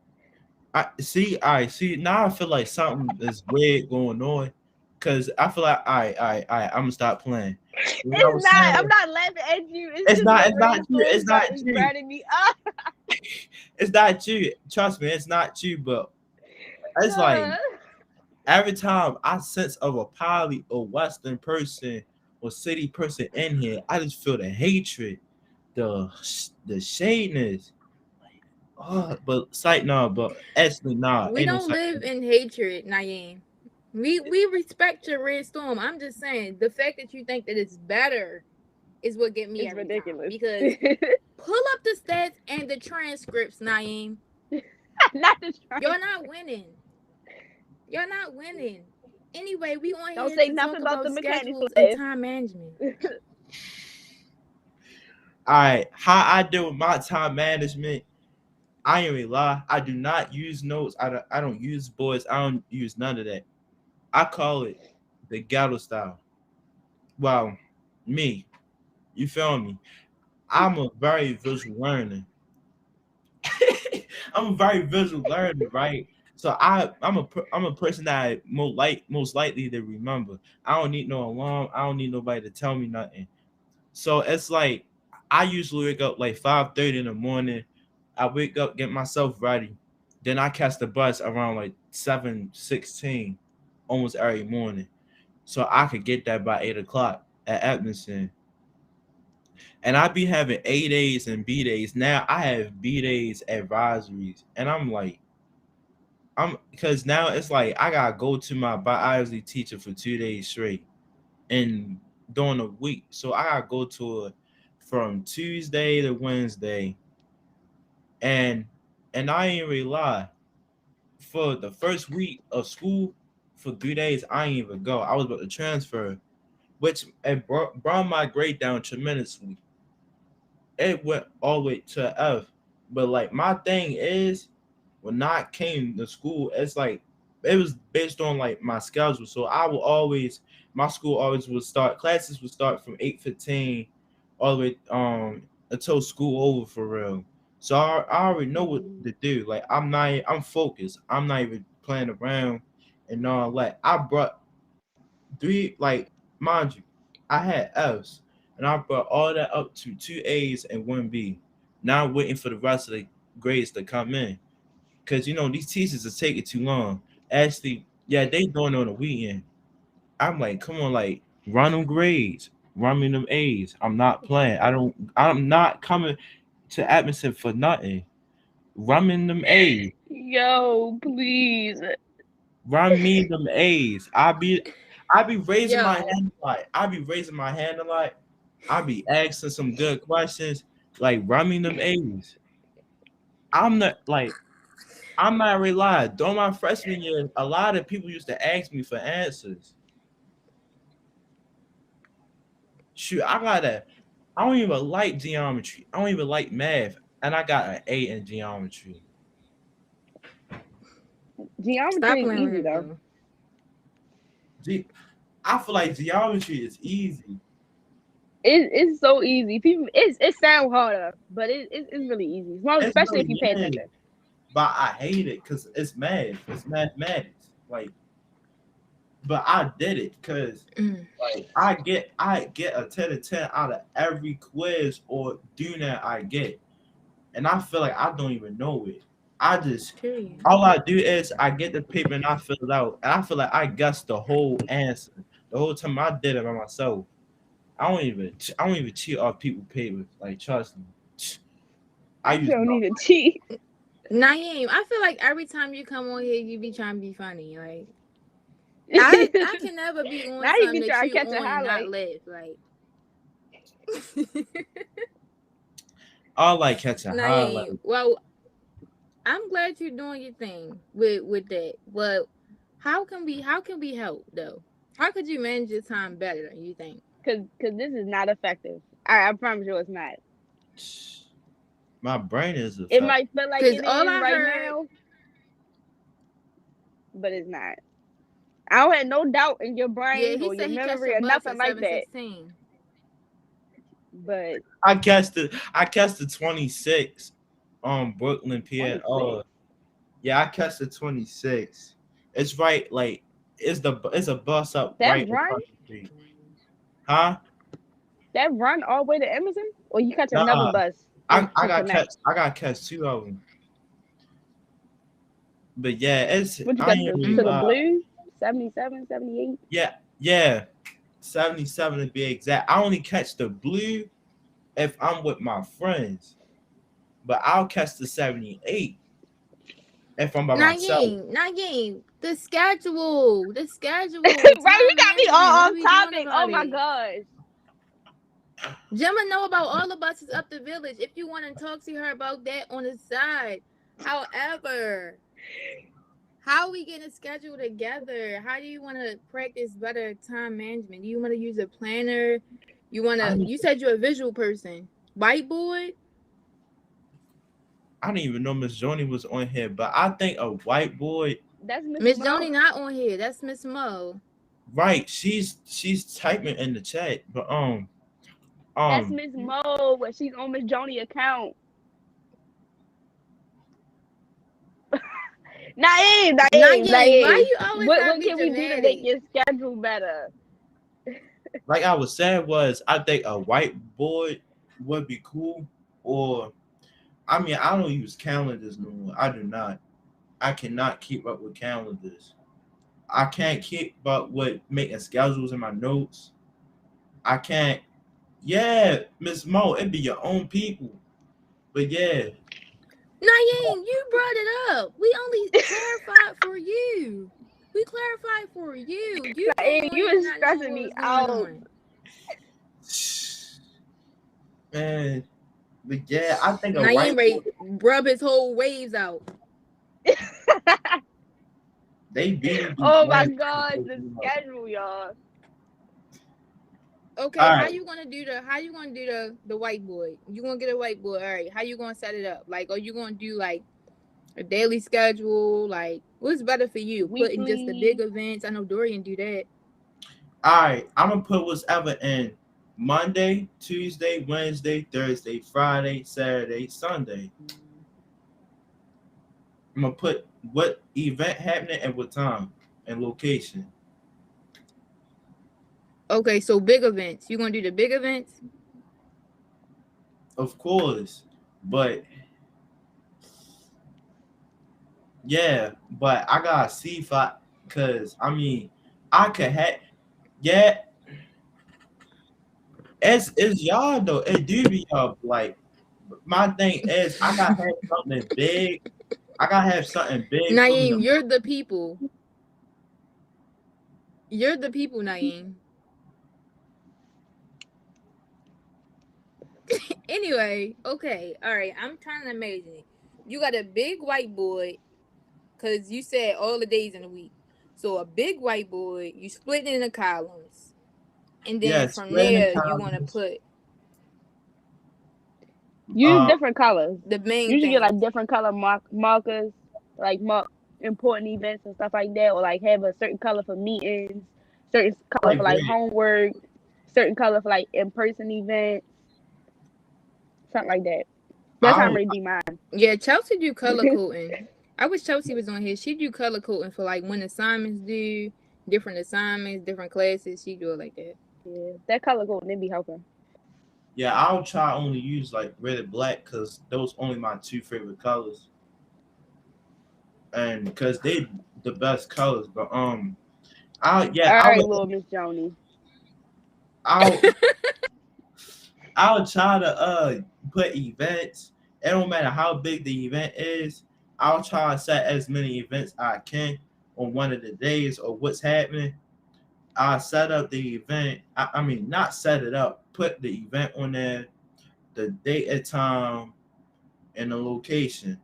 I see. I see. Now I feel like something is weird going on, cause I feel like I'm gonna stop playing. When I It's was not. I'm saying, not laughing at you. It's it's just not. the It's not you. It's rainstorms not that is you. burning me up. It's not you. Trust me, it's not you. But it's like every time I sense of a poly or Western person or city person in here, I just feel the hatred, the shadiness. Oh, but sight no, but actually nah, We ain't no don't sight. live in hatred, Naeem. We respect your red storm. I'm just saying the fact that you think that it's better is what get me It's every ridiculous. time. Because pull up the stats and the transcripts, Naeem. Not the trying. You're not winning. You're not winning. Anyway, we on Don't here say to nothing talk about the about mechanics schedules class. and time management. All right, how I deal with my time management, I ain't really lie. I do not use notes. I don't use boards. I don't use none of that. I call it the ghetto style. Well, me, you feel me? I'm a very visual learner. I'm a very visual learner, right? So I'm a person that I most likely to remember. I don't need no alarm. I don't need nobody to tell me nothing. So it's like I usually wake up like 5:30 in the morning. I wake up, get myself ready. Then I catch the bus around like 7:16 almost every morning. So I could get that by 8 o'clock at Edmondson. And I be having A days and B days. Now I have B days advisories. And I'm like, I'm because now it's like I gotta go to my biology teacher for 2 days straight and during the week. So I gotta go to it from Tuesday to Wednesday. And I ain't really lie. For the first week of school, for 3 days, I ain't even go. I was about to transfer, which it brought my grade down tremendously. It went all the way to F. But like my thing is, when I came to school, it's like it was based on like my schedule. So I will always my school always would start classes would start from 8:15 all the way until school over for real. So I already know what to do. Like I'm focused. I'm not even playing around and all that. I brought three like mind you, I had F's and I brought all that up to 2 A's and 1 B. Now I'm waiting for the rest of the grades to come in. Cause these teachers are taking too long. Actually, yeah, they doing it on the weekend. I'm like, come on, like run them grades, run me them A's. I'm not playing. I'm not coming to Atkinson for nothing. Run me them A's. Yo, please. Run me them A's. I be raising my Yo, hand a lot. I be raising my hand a lot. I be asking some good questions. Like run me them A's. I'm not like I'm not relying. During my freshman year, a lot of people used to ask me for answers. Shoot, I don't even like geometry. I don't even like math. And I got an A in geometry. stop Geometry is playing with easy him, though. bro. I feel like geometry is easy. It's so easy. People, it sounds harder, but it's really easy. Well, It's especially if really you pay yeah. attention. but I hate it because it's math. It's mathematics. Like, but I did it because Mm. like I get a 10 out of every quiz or do that I get, and I feel like I don't even know it. I just Period. all I do is I get the paper and I fill it out, and I feel like I guessed the whole answer the whole time I did it by myself. I don't even cheat off people's papers. Like trust me, I You use don't my need to cheat. Naeem, I feel like every time you come on here, you be trying to be funny. Like I can never be on Now you something be that trying to you catch a on and not highlight. laugh. Like I like catching highlights. Naeem, well, I'm glad you're doing your thing with that. But how can we help though? How could you manage your time better, you think? Cause this is not effective. I promise you it's not. My brain is It affected. might feel like Because it all is I right heard, now, but it's not. I don't have no doubt in your yeah, brain he or your said he catch memory the or bus nothing at like that. 7:16. But I guessed it. I guessed the 26 Brooklyn, PA. 26. Yeah, I catch the 26. It's right, like it's a bus up That right run, across the street. Huh? that run all the way to Emerson, or you catch another Nah, bus I to connect. got catch two of them. But yeah, it's What you I got ain't to the really blue? 77, 78? yeah 77 to be exact. I only catch the blue if I'm with my friends, but I'll catch the 78 if I'm by myself. Naeem, the schedule, Right, you time got me management. all What off are we doing topic. Oh about my it? gosh. Gemma know about all the buses up the village. If you want to talk to her about that on the side. However, how are we getting a schedule together? How do you want to practice better time management? Do you want to use a planner? You said you're a visual person. Whiteboard? I didn't even know Miss Joni was on here, but I think a whiteboard. That's Miss Mo. Joni not on here. That's Miss Mo. Right, she's typing in the chat, but That's Miss Mo. When she's on Miss Joni account. Naeem. Why you always What gotta be can we do to make dramatic? your schedule better? like I was saying was I think a whiteboard would be cool, or I mean I don't use calendars no more. I do not. I cannot keep up with calendars. I can't keep up with making schedules in my notes. I can't. Yeah, Miss Mo, it be your own people. But yeah, Naeem, you brought it up. We only clarified for you. We clarified for you. You came Naeem, on you here is not knowing stressing what me was going out. on. man. But yeah, I think a Naeem whiteboard. rub his whole waves out. They be Oh my on. god, the schedule, y'all. Okay, All how right. you gonna do the whiteboard? You gonna get a whiteboard? All right. How you gonna set it up? Like, are you gonna do like a daily schedule? Like, what's better for you? Putting just the Weekly. big events. I know Dorian do that. All right, I'm gonna put whatever in Monday, Tuesday, Wednesday, Thursday, Friday, Saturday, Sunday. I'm gonna put what event happening at what time and location. Okay, so big events. You gonna do the big events? Of course, but yeah, but I gotta see if I, cause I mean, I could have, yeah. It's y'all though. It do be y'all. Like my thing is, I gotta have something big. I gotta have something big. Naeem, you're the people. You're the people, Naeem. Anyway, okay, all right. I'm trying to imagine it. You got a big whiteboard, cause you said all the days in the week. So a big whiteboard, you split it into columns, and then Yeah, from spread the there you want to columns. put Use different colors. the main You should thing. get like different color markers, like mark important events and stuff like that, or like have a certain color for meetings, certain color Like for like red. homework, certain color for like in-person events, something like that. That's how I I'm don't- ready to do mine. Yeah, Chelsea do color coding. I wish Chelsea was on here. She do color coding for like when assignments due, different assignments, different classes. She do it like that. Yeah, that color code they be helping. yeah, I'll try only use like red and black because those only my two favorite colors, and because they the best colors. But I yeah All I right, would little Miss Joni. I'll I'll try to put events. It don't matter how big the event is. I'll try to set as many events I can on one of the days or what's happening. I set up the event. I mean, not set it up. Put the event on there, the date and time, and the location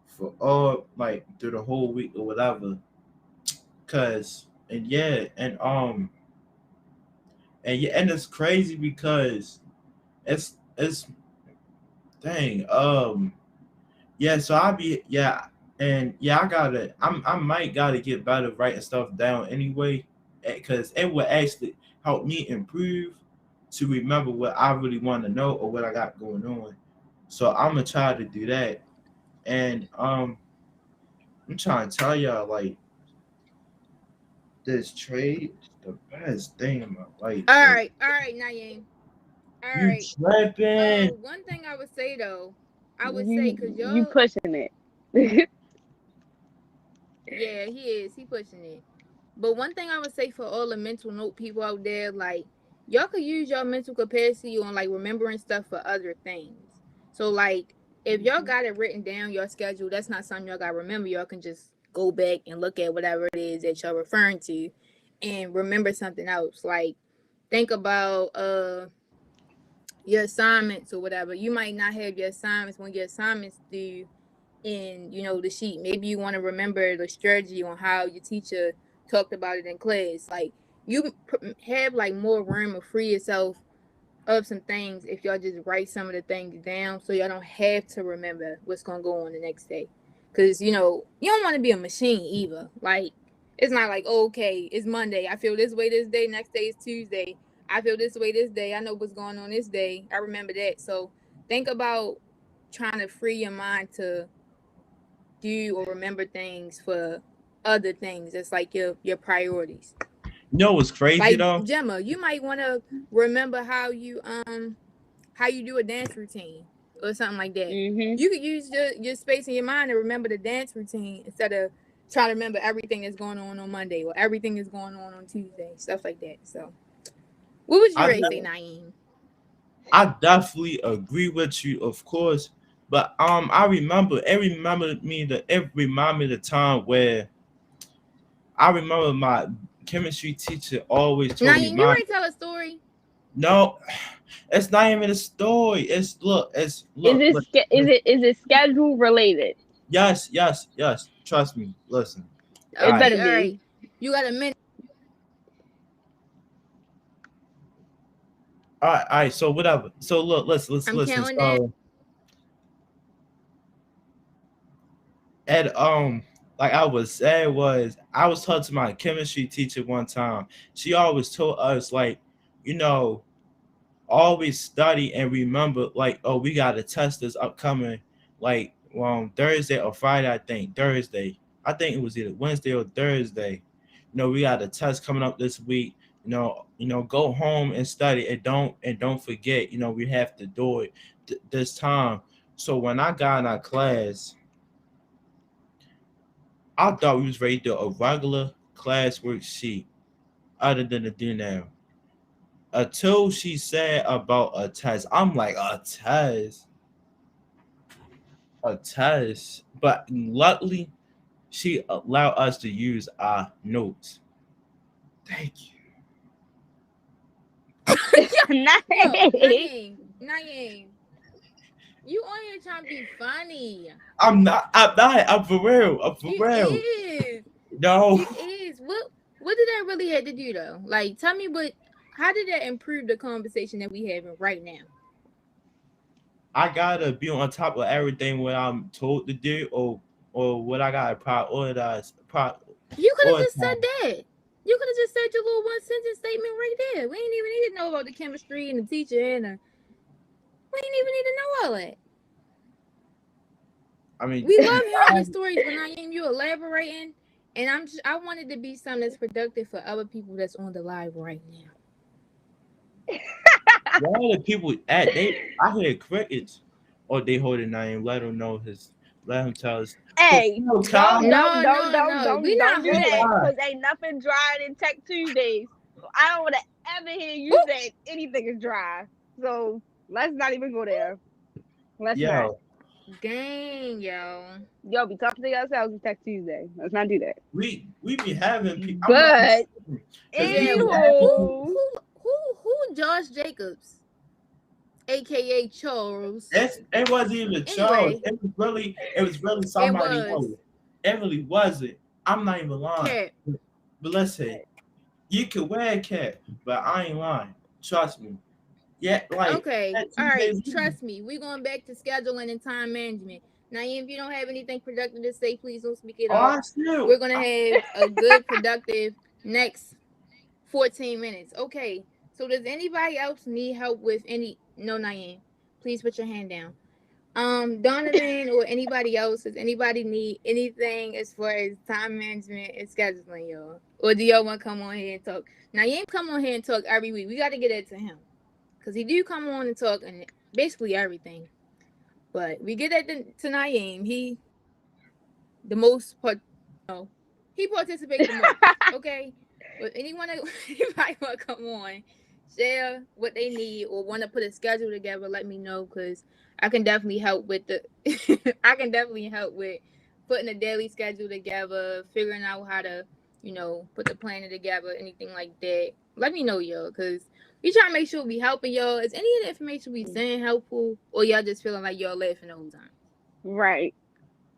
for all like through the whole week or whatever. Cause and yeah, and yeah, and it's crazy because it's dang yeah. So I be yeah, and yeah, I might gotta get better writing stuff down anyway, because it would actually help me improve to remember what I really want to know or what I got going on. So I'm gonna try to do that, and I'm trying to tell y'all like this trade is the best thing in my life. All Like, right, Naeem. All you right. tripping? One thing I would say though, because You y'all, pushing it. yeah, he pushing it. But one thing I would say for all the mental note people out there, like y'all could use your mental capacity on like remembering stuff for other things. So like if y'all got it written down, your schedule, that's not something y'all gotta remember. Y'all can just go back and look at whatever it is that y'all referring to and remember something else. Like think about your assignments or whatever. You might not have your assignments when your assignments due in the sheet. Maybe you want to remember the strategy on how your teacher talked about it in class. Like you have like more room to free yourself of some things if y'all just write some of the things down, so y'all don't have to remember what's gonna go on the next day. Because you don't want to be a machine either. Like it's not like, oh, okay, it's Monday, I feel this way this day, next day is Tuesday, I feel this way this day, I know what's going on this day, I remember that. So think about trying to free your mind to do or remember things for other things. It's like your priorities. You know what's crazy Like though? Gemma, you might want to remember how you do a dance routine or something like that. You could use your space in your mind to remember the dance routine instead of trying to remember everything that's going on Monday or everything that's going on Tuesday, stuff like that. So, what would you rate say, Naeem? I definitely agree with you, of course. But it reminded me the time where I remember my chemistry teacher always told me Naeem, you ready to tell a story? no, it's not even a story. Is it schedule related? yes. Trust me. Listen. It better All be. right. You got a minute. All right. So whatever. So look, let's I'm listen. counting that. And like I was saying I was talking to my chemistry teacher one time. She always told us like, always study and remember like, oh, we got a test this upcoming like Thursday or Friday, I think. Thursday. I think it was either Wednesday or Thursday. We got a test coming up this week. Go home and study and don't forget, we have to do it this time. So when I got in our class, I thought we was ready to do a regular class worksheet other than the do now. Until she said about a test. I'm like, a test? A test? But luckily, she allowed us to use our notes. Thank you. Naeem. You on here trying to be funny. I'm not. I'm for real. It is. No. It is. What did that really have to do though? Like, tell me how did that improve the conversation that we having right now? I gotta be on top of everything what I'm told to do, or what I gotta prioritize. You could have just said that. You could have just said your little one sentence statement right there. We ain't even need to know about the chemistry and the teacher we ain't even need to know all that. I mean, We love hearing the stories, but Naeem, you elaborating, and I wanted to be something that's productive for other people that's on the live right now. all the people I hear crickets, or they holding name. Let him tell us. But Hey, no, don't Kyle, No, no, no. We don't not do no, that, holding. because ain't nothing dry in Tech Tuesdays. So I don't want to ever hear you Who say anything is dry. So let's not even go there. Let's not. yo, Dang, yo. Y'all be talking to yourselves in Tech Tuesday. Let's not do that. we be having people. But Because Yeah, we be who anywho, who Josh Jacobs, aka Charles. it wasn't even Charles. Anyway, It was really it somebody was else. It really wasn't. I'm not even lying. Cat. But listen, you can wear a cap, but I ain't lying. Trust me. Yeah, like Okay, that all right. Tuesdays. Trust me, we going back to scheduling and time management. Now, if you don't have anything productive to say, please don't speak it Oh, up. I still. We're gonna have a good, productive next 14 minutes. Okay. So does anybody else need help with any? No, Naeem. Please put your hand down. Donovan or anybody else, does anybody need anything as far as time management and scheduling, y'all? Or do y'all want to come on here and talk? Naeem come on here and talk every week. We got to get it to him. Because he do come on and talk and basically everything. But we get that to Naeem. He the most part, no, he participates the most. Okay, but anybody want to come on, share what they need or want to put a schedule together, let me know, because I can definitely help with the. I can definitely help with putting a daily schedule together, figuring out how to, put the planner together, anything like that. Let me know, y'all, because we try to make sure we helping y'all. Is any of the information we saying helpful, or y'all just feeling like y'all laughing the whole time? right.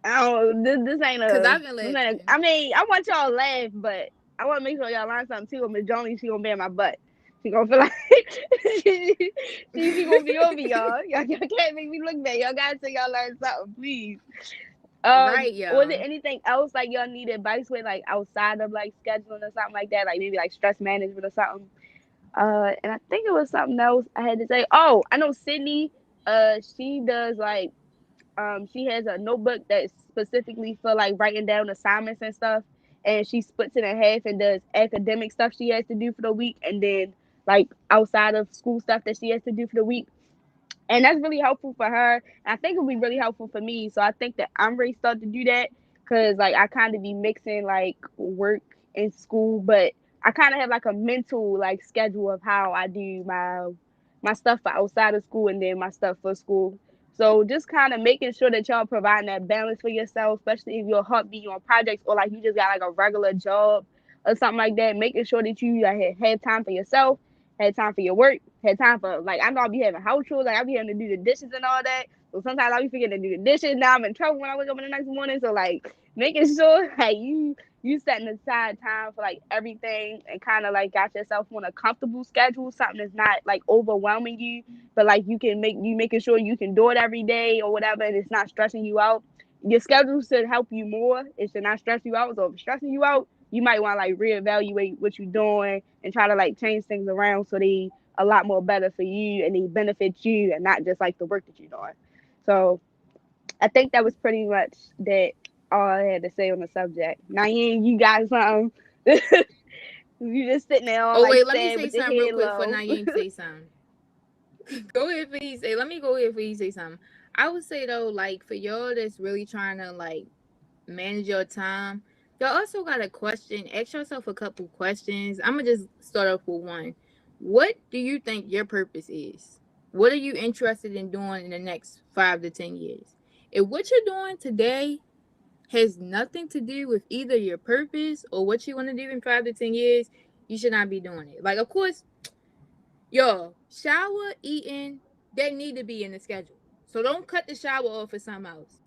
Oh, this ain't Because a. I've been laughing. I mean, I want y'all to laugh, but I want to make sure y'all learn something too. Miss Johnny, she gonna be in my butt. She gonna feel like she gonna be over y'all. Y'all can't make me look bad. Y'all gotta say y'all learn something, please. Right, Was y'all. there anything else like y'all need advice with, like outside of like scheduling or something like that, like maybe like stress management or something? And I think it was something else I had to say. Oh, I know Sydney. She does like she has a notebook that's specifically for like writing down assignments and stuff, and she splits it in half and does academic stuff she has to do for the week, and then like outside of school stuff that she has to do for the week. And that's really helpful for her. And I think it'll be really helpful for me. So I think that I'm ready to start to do that, because like I kind of be mixing like work and school, but I kind of have like a mental like schedule of how I do my stuff for outside of school and then my stuff for school. So just kind of making sure that y'all providing that balance for yourself, especially if your heart beat on projects or like you just got like a regular job or something like that. Making sure that you like, have time for yourself, had time for your work, had time for like I know I'll be having house chores, like I'll be having to do the dishes and all that. So sometimes I'll be forgetting to do the dishes. Now I'm in trouble when I wake up in the next morning. So like making sure like you setting aside time for like everything and kind of like got yourself on a comfortable schedule, something that's not like overwhelming you, but like you making sure you can do it every day or whatever, and it's not stressing you out. Your schedule should help you more. It should not stress you out. So if it's stressing you out, you might want to like reevaluate what you're doing and try to like change things around so they a lot more better for you and they benefit you and not just like the work that you're doing. So I think that was pretty much that all I had to say on the subject. Naeem, you got something? You just sitting there all Oh, like wait, let me sad say with your something real head quick for low. Naeem say something. Go ahead for you say. Let me go ahead for you say something. I would say though, like for y'all that's really trying to like manage your time, y'all also got a question. Ask yourself a couple questions. I'm gonna just start off with one. What do you think your purpose is? What are you interested in doing in the next 5 to 10 years? If what you're doing today has nothing to do with either your purpose or what you want to do in 5 to 10 years, you should not be doing it. Like, of course, y'all, shower, eating, they need to be in the schedule. So don't cut the shower off for something else.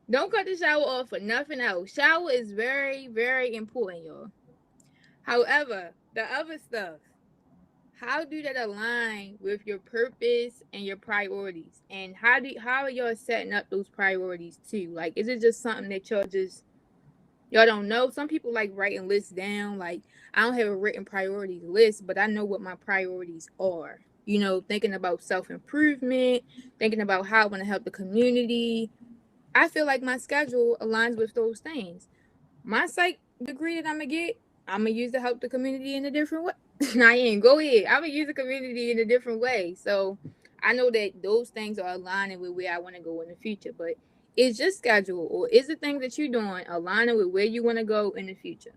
Don't cut the shower off for nothing else. Shower is very, very important, y'all. However, the other stuff, how do that align with your purpose and your priorities? And how are y'all setting up those priorities too? Like, is it just something that y'all don't know? Some people like writing lists down. Like, I don't have a written priorities list, but I know what my priorities are. Thinking about self-improvement, thinking about how I want to help the community. I feel like my schedule aligns with those things. My psych degree that I'm gonna get, I'm gonna use to help the community in a different way. I ain't go ahead. I'm gonna use the community in a different way. So I know that those things are aligning with where I want to go in the future. But is your schedule or is the thing that you're doing aligning with where you want to go in the future?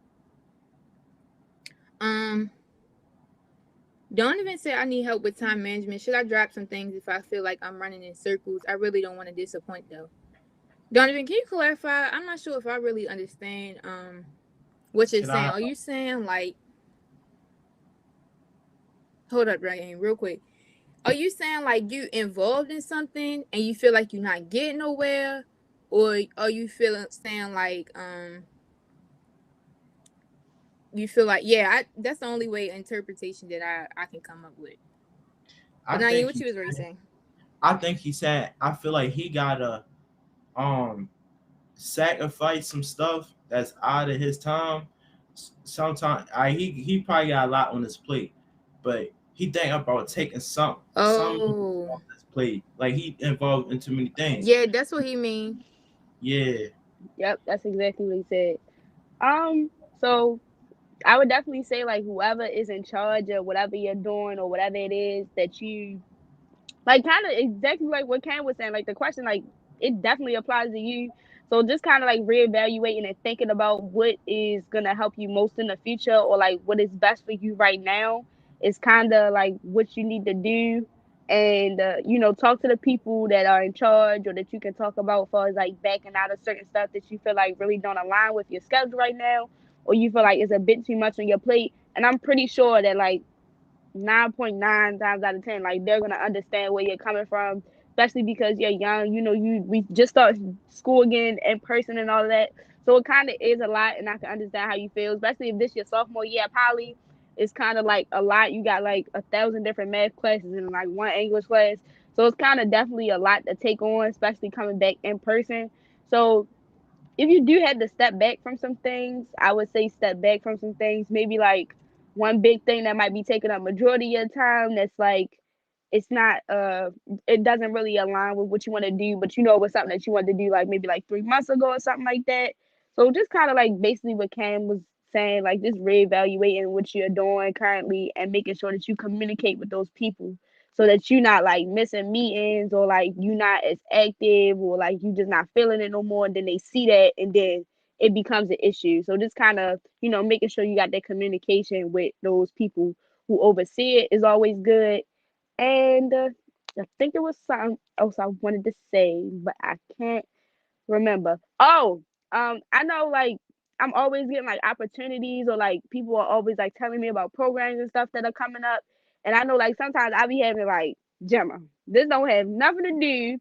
Um, Donovan said I need help with time management. Should I drop some things if I feel like I'm running in circles? I really don't want to disappoint though. Donovan, can you clarify? I'm not sure if I really understand what you're Should saying. I? Are you saying like hold up, Ryan, real quick. Are you saying like you involved in something and you feel like you're not getting nowhere? Or are you feeling saying like you feel like that's the only way interpretation that I can come up with. I But Naeem, think what he. you was already saying? I think he said. I feel like he gotta um sacrifice some stuff that's out of his time. Sometimes he probably got a lot on his plate, but he think about taking some Oh, off his plate. Like he involved in too many things. yeah, that's what he mean. Yeah, Yep, that's exactly what he said. So I would definitely say like whoever is in charge of whatever you're doing or whatever it is that you like, kind of exactly like what Cam was saying. Like the question, like it definitely applies to you. So just kind of like reevaluating and thinking about what is gonna help you most in the future, or like what is best for you right now, is kind of like what you need to do. And talk to the people that are in charge or that you can talk about as far as like backing out of certain stuff that you feel like really don't align with your schedule right now, or you feel like it's a bit too much on your plate. And I'm pretty sure that like 9.9 times out of 10, like they're gonna understand where you're coming from, especially because you're young. We just start school again in person and all of that, so it kind of is a lot, and I can understand how you feel, especially if this your sophomore year at Poly. It's kind of like a lot. You got like 1,000 different math classes and like one English class, so it's kind of definitely a lot to take on, especially coming back in person. So if you do have to step back from some things, I would say step back from some things. Maybe like one big thing that might be taking up majority of your time that's like it's not it doesn't really align with what you want to do, but it was something that you wanted to do like maybe like 3 months ago or something like that. So just kind of like basically what Cam was saying, like just reevaluating what you're doing currently and making sure that you communicate with those people so that you're not like missing meetings, or like you not as active, or like you just not feeling it no more, and then they see that and then it becomes an issue. So just kind of making sure you got that communication with those people who oversee it is always good. And I think there was something else I wanted to say, but I can't remember. Oh, I know like I'm always getting like opportunities, or like people are always like telling me about programs and stuff that are coming up. And I know like sometimes I be having like, Gemma, this don't have nothing to do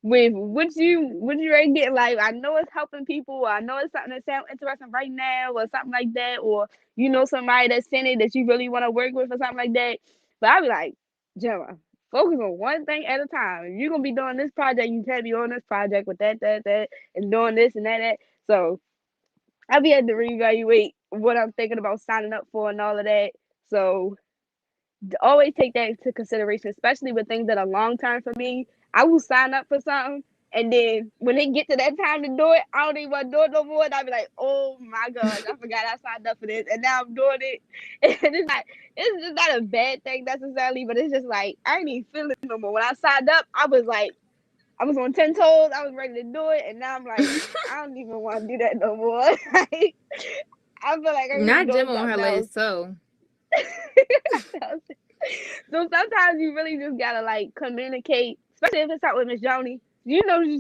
with what you already getting. Like I know it's helping people, or I know it's something that sounds interesting right now, or something like that, or somebody that's in it that you really want to work with or something like that. But I be like, Gemma, focus on one thing at a time. If you're gonna be doing this project, you can't be on this project with that, and doing this and that. So I'll be able to reevaluate what I'm thinking about signing up for and all of that. So always take that into consideration, especially with things that are long term for me. I will sign up for something, and then when they get to that time to do it, I don't even want to do it no more. And I'll be like, oh my gosh, I forgot I signed up for this, and now I'm doing it. And it's just not a bad thing necessarily, but it's just like I ain't even feeling it no more. When I signed up, I was like, I was on 10 toes, I was ready to do it, and now I'm like, I don't even want to do that no more. Like, I feel like I can be Not doing Gemma on her something else. last toe. So sometimes you really just gotta like communicate, especially if it's out with Miss Joni.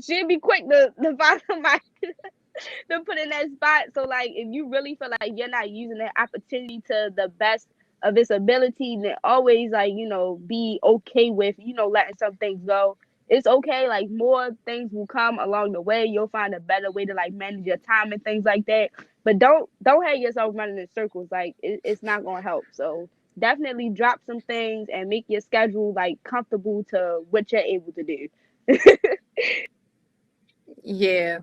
She'd be quick to find somebody to put in that spot. So like if you really feel like you're not using that opportunity to the best of its ability, then always like, be okay with, letting some things go. It's okay, like more things will come along the way. You'll find a better way to like manage your time and things like that. But don't have yourself running in circles. Like it's not gonna help. So definitely drop some things and make your schedule like comfortable to what you're able to do. Yeah.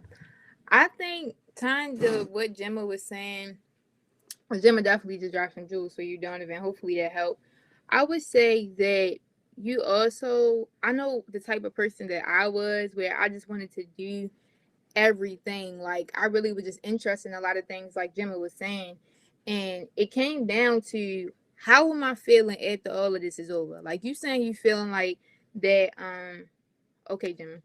I think kind of what Gemma was saying, Gemma definitely just dropped some jewels for you, Donovan. Hopefully that helped. I would say that you also, I know the type of person that I was, where I just wanted to do everything. Like I really was just interested in a lot of things like Jimmy was saying. And it came down to how am I feeling after all of this is over? Like you saying you feeling like that okay, Jimmy.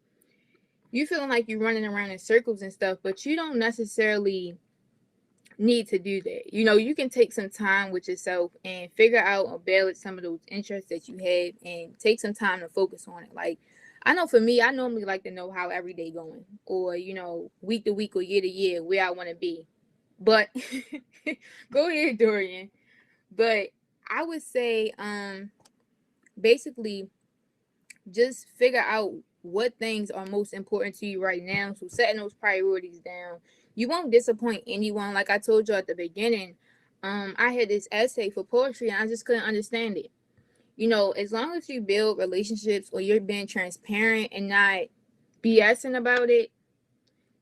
You feeling like you're running around in circles and stuff, but you don't necessarily need to do that. You know, you can take some time with yourself and figure out or balance some of those interests that you have and take some time to focus on it. Like I know for me, I normally like to know how every day going or, you know, week to week or year to year where I want to be. But go ahead, Dorian. But I would say basically just figure out what things are most important to you right now. So setting those priorities down. You won't disappoint anyone. Like I told you at the beginning, I had this essay for poetry and I just couldn't understand it. You know, as long as you build relationships or you're being transparent and not BSing about it,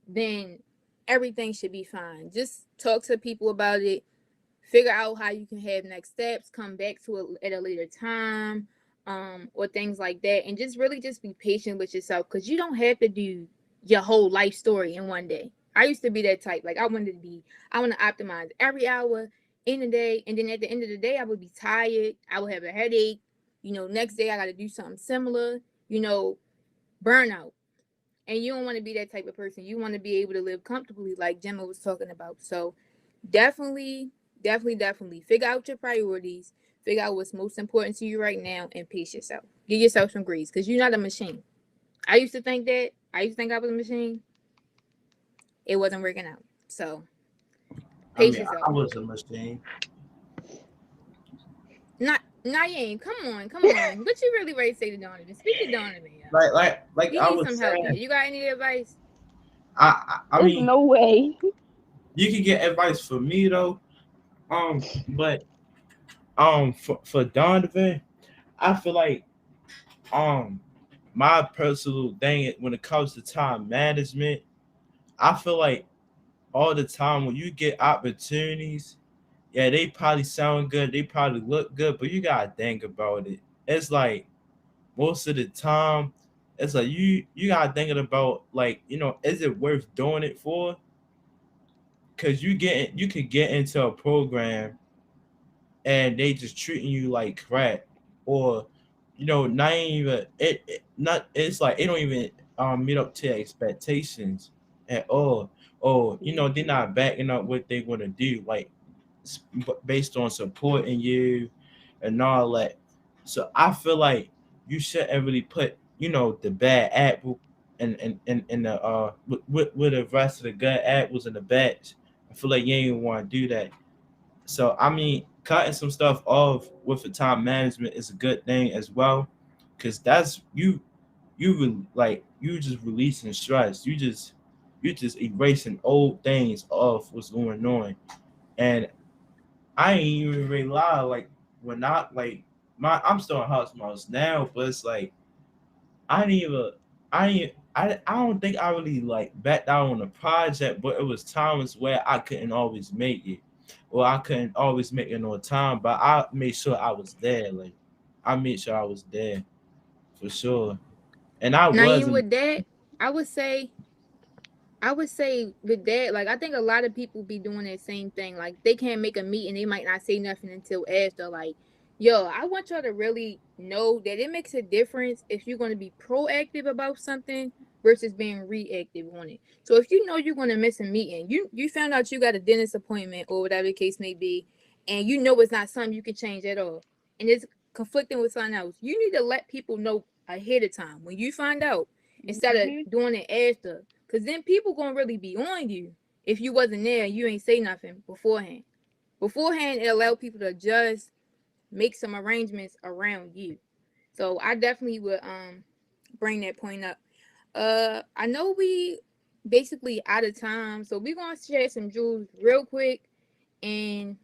then everything should be fine. Just talk to people about it, figure out how you can have next steps, come back to it at a later time, or things like that, and just really just be patient with yourself because you don't have to do your whole life story in one day. I used to be that type. Like I want to optimize every hour in the day, and then at the end of the day, I would be tired. I would have a headache. You know, next day I got to do something similar. You know, burnout. And you don't want to be that type of person. You want to be able to live comfortably, like Gemma was talking about. So definitely, definitely figure out your priorities, figure out what's most important to you right now, and pace yourself. Give yourself some grace because you're not a machine. I used to think that. I used to think I was a machine. It wasn't working out. So I pace mean, yourself. I was a machine. Not Naeem, come on. What you really ready to say to Donovan? Speak to Donovan. Like He I needs was some help here. saying, You got any advice? I There's mean, no way. you can get advice from me though. But for Donovan, I feel like um my personal thing when it comes to time management, I feel like all the time when you get opportunities, yeah, they probably sound good, they probably look good, but you gotta think about it. It's like most of the time, it's like you gotta think about like is it worth doing it for? Because you could get into a program and they just treating you like crap, or not even not it's like it don't even meet up to expectations at all, or they're not backing up what they want to do, like based on supporting you and all that. So I feel like you shouldn't really put the bad apple and the with the rest of the good apples in the batch. I feel like you ain't want to do that. So I mean, cutting some stuff off with the time management is a good thing as well, because that's you just releasing stress. You just erasing old things off what's going on. And I ain't even really lie, like when not like I'm still in house mouse now, but it's like I didn't even I ain't I don't think I really like backed out on the project, but it was times where I couldn't always make it. Or I couldn't always make it on time, but I made sure I was there. Like I made sure I was there for sure. And I Naeem, wasn't with that, I would say with that, like I think a lot of people be doing that same thing. Like they can't make a meeting, they might not say nothing until after. Like, yo, I want y'all to really know that it makes a difference if you're gonna be proactive about something versus being reactive on it. So if you know you're gonna miss a meeting, you found out you got a dentist appointment or whatever the case may be, and you know it's not something you can change at all, and it's conflicting with something else, you need to let people know ahead of time when you find out instead of Mhm. doing it after. Cause then people gonna really be on you if you wasn't there and you ain't say nothing beforehand. Beforehand, it allowed people to just make some arrangements around you. So I definitely would bring that point up. I know we basically out of time, so we're gonna share some jewels real quick, and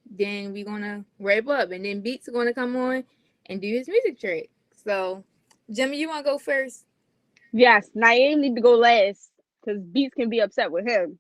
then we're gonna wrap up, and then Beats are gonna come on and do his music track. So, Jimmy, you wanna go first? Yes, Naeem need to go last because Beats can be upset with him.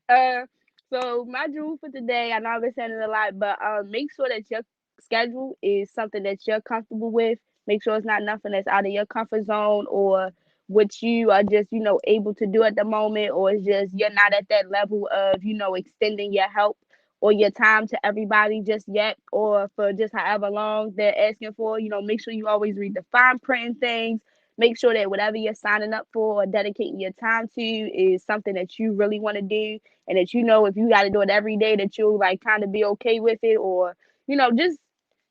uh, so my rule for today, I know I've been saying it a lot, but make sure that your schedule is something that you're comfortable with. Make sure it's not nothing that's out of your comfort zone or what you are just, able to do at the moment, or it's just you're not at that level of, extending your help or your time to everybody just yet, or for just however long they're asking for. Make sure you always read the fine print and things. Make sure that whatever you're signing up for or dedicating your time to is something that you really want to do, and that if you got to do it every day, that you'll like kind of be okay with it, or just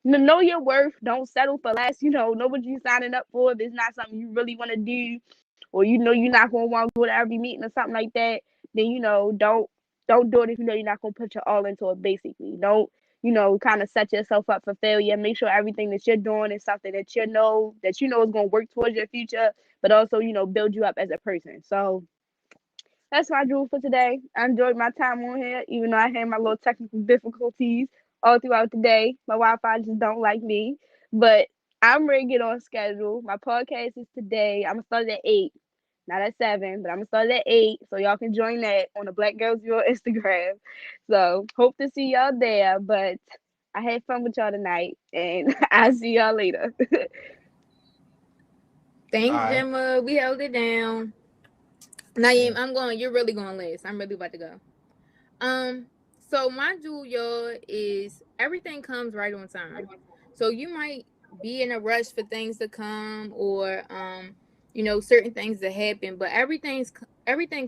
know your worth. Don't settle for less. Know what you're signing up for. If it's not something you really want to do, or you're not going to want to go to every meeting or something like that, then don't do it if you're not going to put your all into it. Basically, don't kind of set yourself up for failure. Make sure everything that you're doing is something that is going to work towards your future, but also build you up as a person. So that's my jewel for today. I enjoyed my time on here, even though I had my little technical difficulties all throughout the day. My Wi-Fi just don't like me. But I'm ready to get on schedule. My podcast is today. I'm gonna start at 8, not at 7, but I'm gonna start at 8. So y'all can join that on the Black Girls View Instagram. So hope to see y'all there. But I had fun with y'all tonight, and I'll see y'all later. Thanks, All right. Gemma. We held it down. Naeem, you're really going last. I'm really about to go. So my jewel, y'all, is everything comes right on time. So you might be in a rush for things to come, or certain things to happen, but everything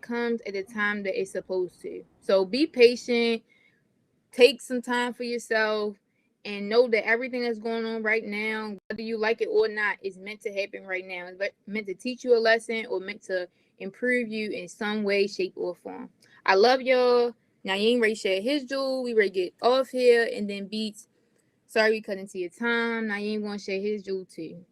comes at the time that it's supposed to. So be patient, take some time for yourself, and know that everything that's going on right now, whether you like it or not, is meant to happen right now. It's meant to teach you a lesson, or meant to improve you in some way, shape, or form. I love y'all. Naeem ready to share his jewel. We ready to get off here, and then Beats. Sorry we cut into your time. Naeem gonna share his jewel too.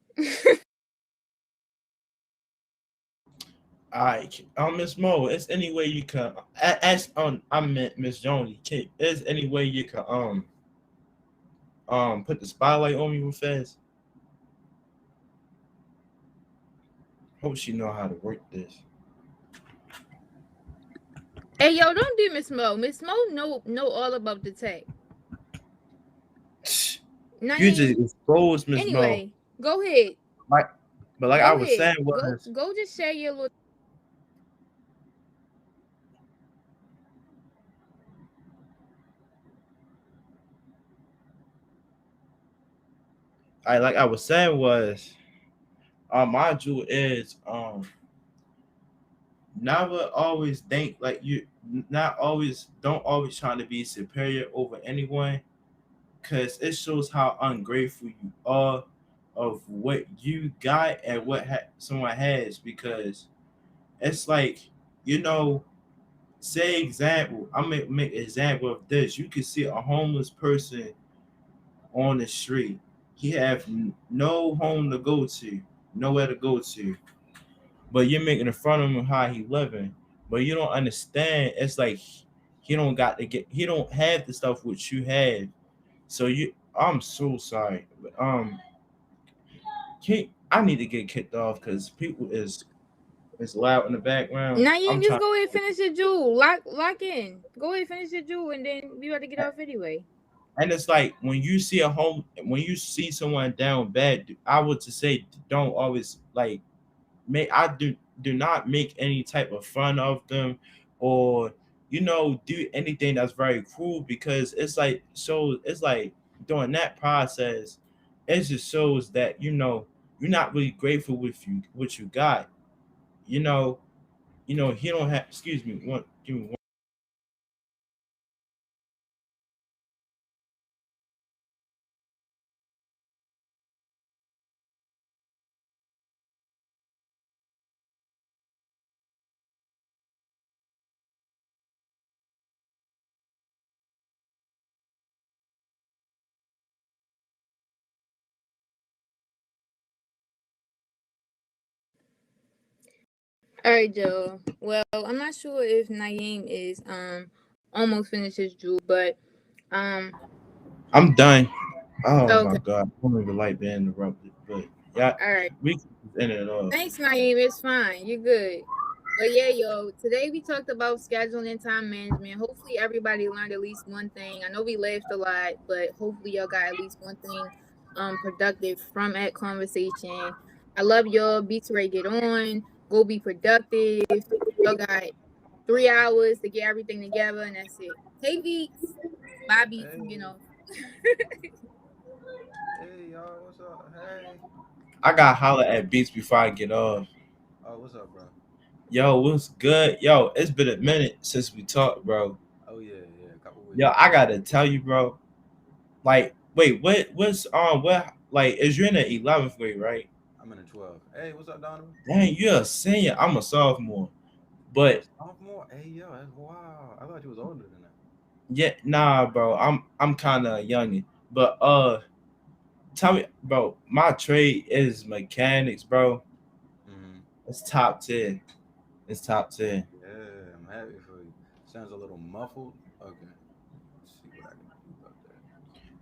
All right, Miss Mo, is any way you can ask I meant Miss Joni. Is any way you can put the spotlight on me real fast? Hope she know how to work this. Hey yo, don't do Miss Mo. Miss Mo know all about the tech. You just exposed Miss Mo. Anyway, go ahead. But like Go I was ahead. saying was Go just share your little. I was saying was my jewel is never always think like you not always don't always try to be superior over anyone, because it shows how ungrateful you are of what you got and what someone has. Because it's like, you know say example, I'm gonna make an example of this. You can see a homeless person on the street. He have no home to go to, nowhere to go to, but you're making fun of him how he living. But you don't understand. It's like he don't have the stuff which you have. So I'm so sorry. But, I need to get kicked off because people is loud in the background. Naeem, I'm just trying, go ahead and finish your jewel. Lock in. Go ahead and finish your jewel, and then we about to get off anyway. and it's like when you see someone down bad, I would to say don't always like I do not make any type of fun of them, or do anything that's very cruel, because it's like during that process, it just shows that you're not really grateful with what you got. you know he don't have, excuse me, one give me one. All right, Joe. Well, I'm not sure if Naeem is almost finished his jewel, but I'm done. Oh my okay. god, I don't even like being interrupted, but yeah, All right. we can end it off. Thanks, Naeem. It's fine. You're good. But yeah, yo, today we talked about scheduling and time management. Hopefully everybody learned at least one thing. I know we laughed a lot, but hopefully y'all got at least one thing productive from that conversation. I love y'all. Beats ready to get on. go be productive. Y'all got 3 hours to get everything together, and that's it. Hey Beats, bye Beats, I'm getting Hey, off. hey, y'all, what's up? Hey. I got holler at Beats before I get off. Oh, what's up, bro? Yo, what's good? Yo, it's been a minute since we talked, bro. Oh yeah, yeah, a couple Yo, weeks. I gotta tell you, bro. Like, wait, what like is you in the 11th grade, right? I'm in a 12. Hey, what's up, Donovan? Dang, you're a senior. I'm a sophomore. You a But sophomore? Hey, yo, that's wow. I thought you was older than that. yeah, nah, bro. I'm kinda youngin. But tell me, bro, my trade is mechanics, bro. Mm-hmm. It's top 10. It's top 10. Yeah, I'm happy for you. Sounds a little muffled. Okay, let's see what I can do about that.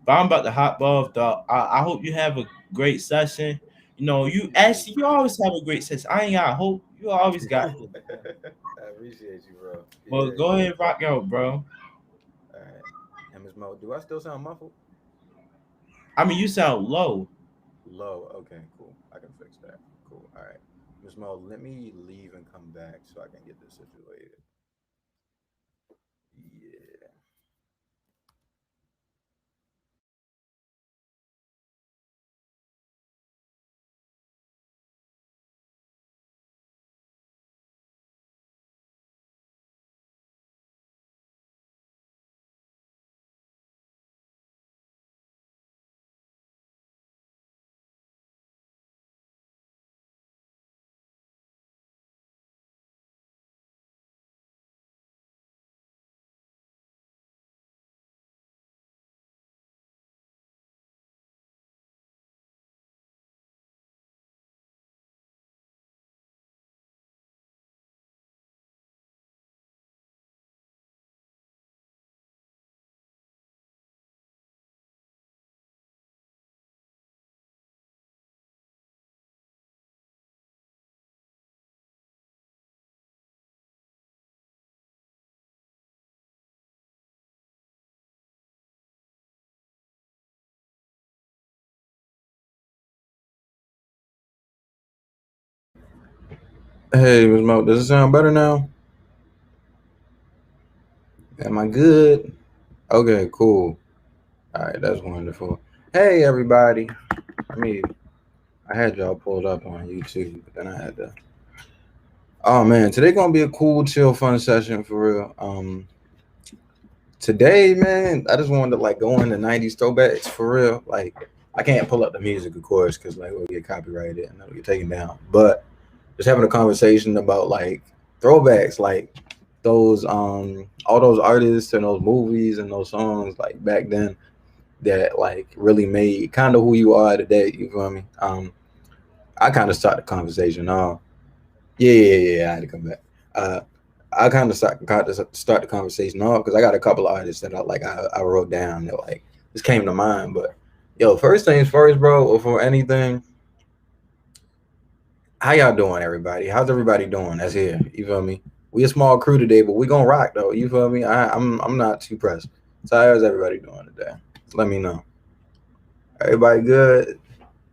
But I'm about to hop off, dog. I hope you have a great session. You know, you Appreciate actually you, you bro. always have a great session. I ain't got hope. You always got this. I appreciate you, bro. Well, Yeah, go yeah. ahead, rock out, bro. All right. And Miss Mo, do I still sound muffled? I mean, you sound low. Low. Okay, cool. I can fix that. Cool. All right. Miss Mo, let me leave and come back so I can get this situated. Yeah. Hey, Miss Mo, does it sound better now? Am I good? Okay, cool. All right, that's wonderful. Hey, everybody. I mean, I had y'all pulled up on YouTube, but then I had to. Oh man, today gonna be a cool, chill, fun session for real. Today, man, I just wanted to like go into '90s throwbacks for real. Like, I can't pull up the music, of course, because like we'll get copyrighted and it'll get taken down. But just having a conversation about like throwbacks, like those all those artists and those movies and those songs like back then that like really made kind of who you are today. You feel me? I kind of start the conversation off. Yeah. I had to come back. Uh, I kind of start the conversation off because I got a couple of artists that I wrote down that like just came to mind. But yo, first things first, bro. Before anything, how y'all doing, everybody? How's everybody doing? That's here. You feel me? We a small crew today, but we gonna rock though. You feel me? I'm not too pressed. So how's everybody doing today? Let me know. Everybody good?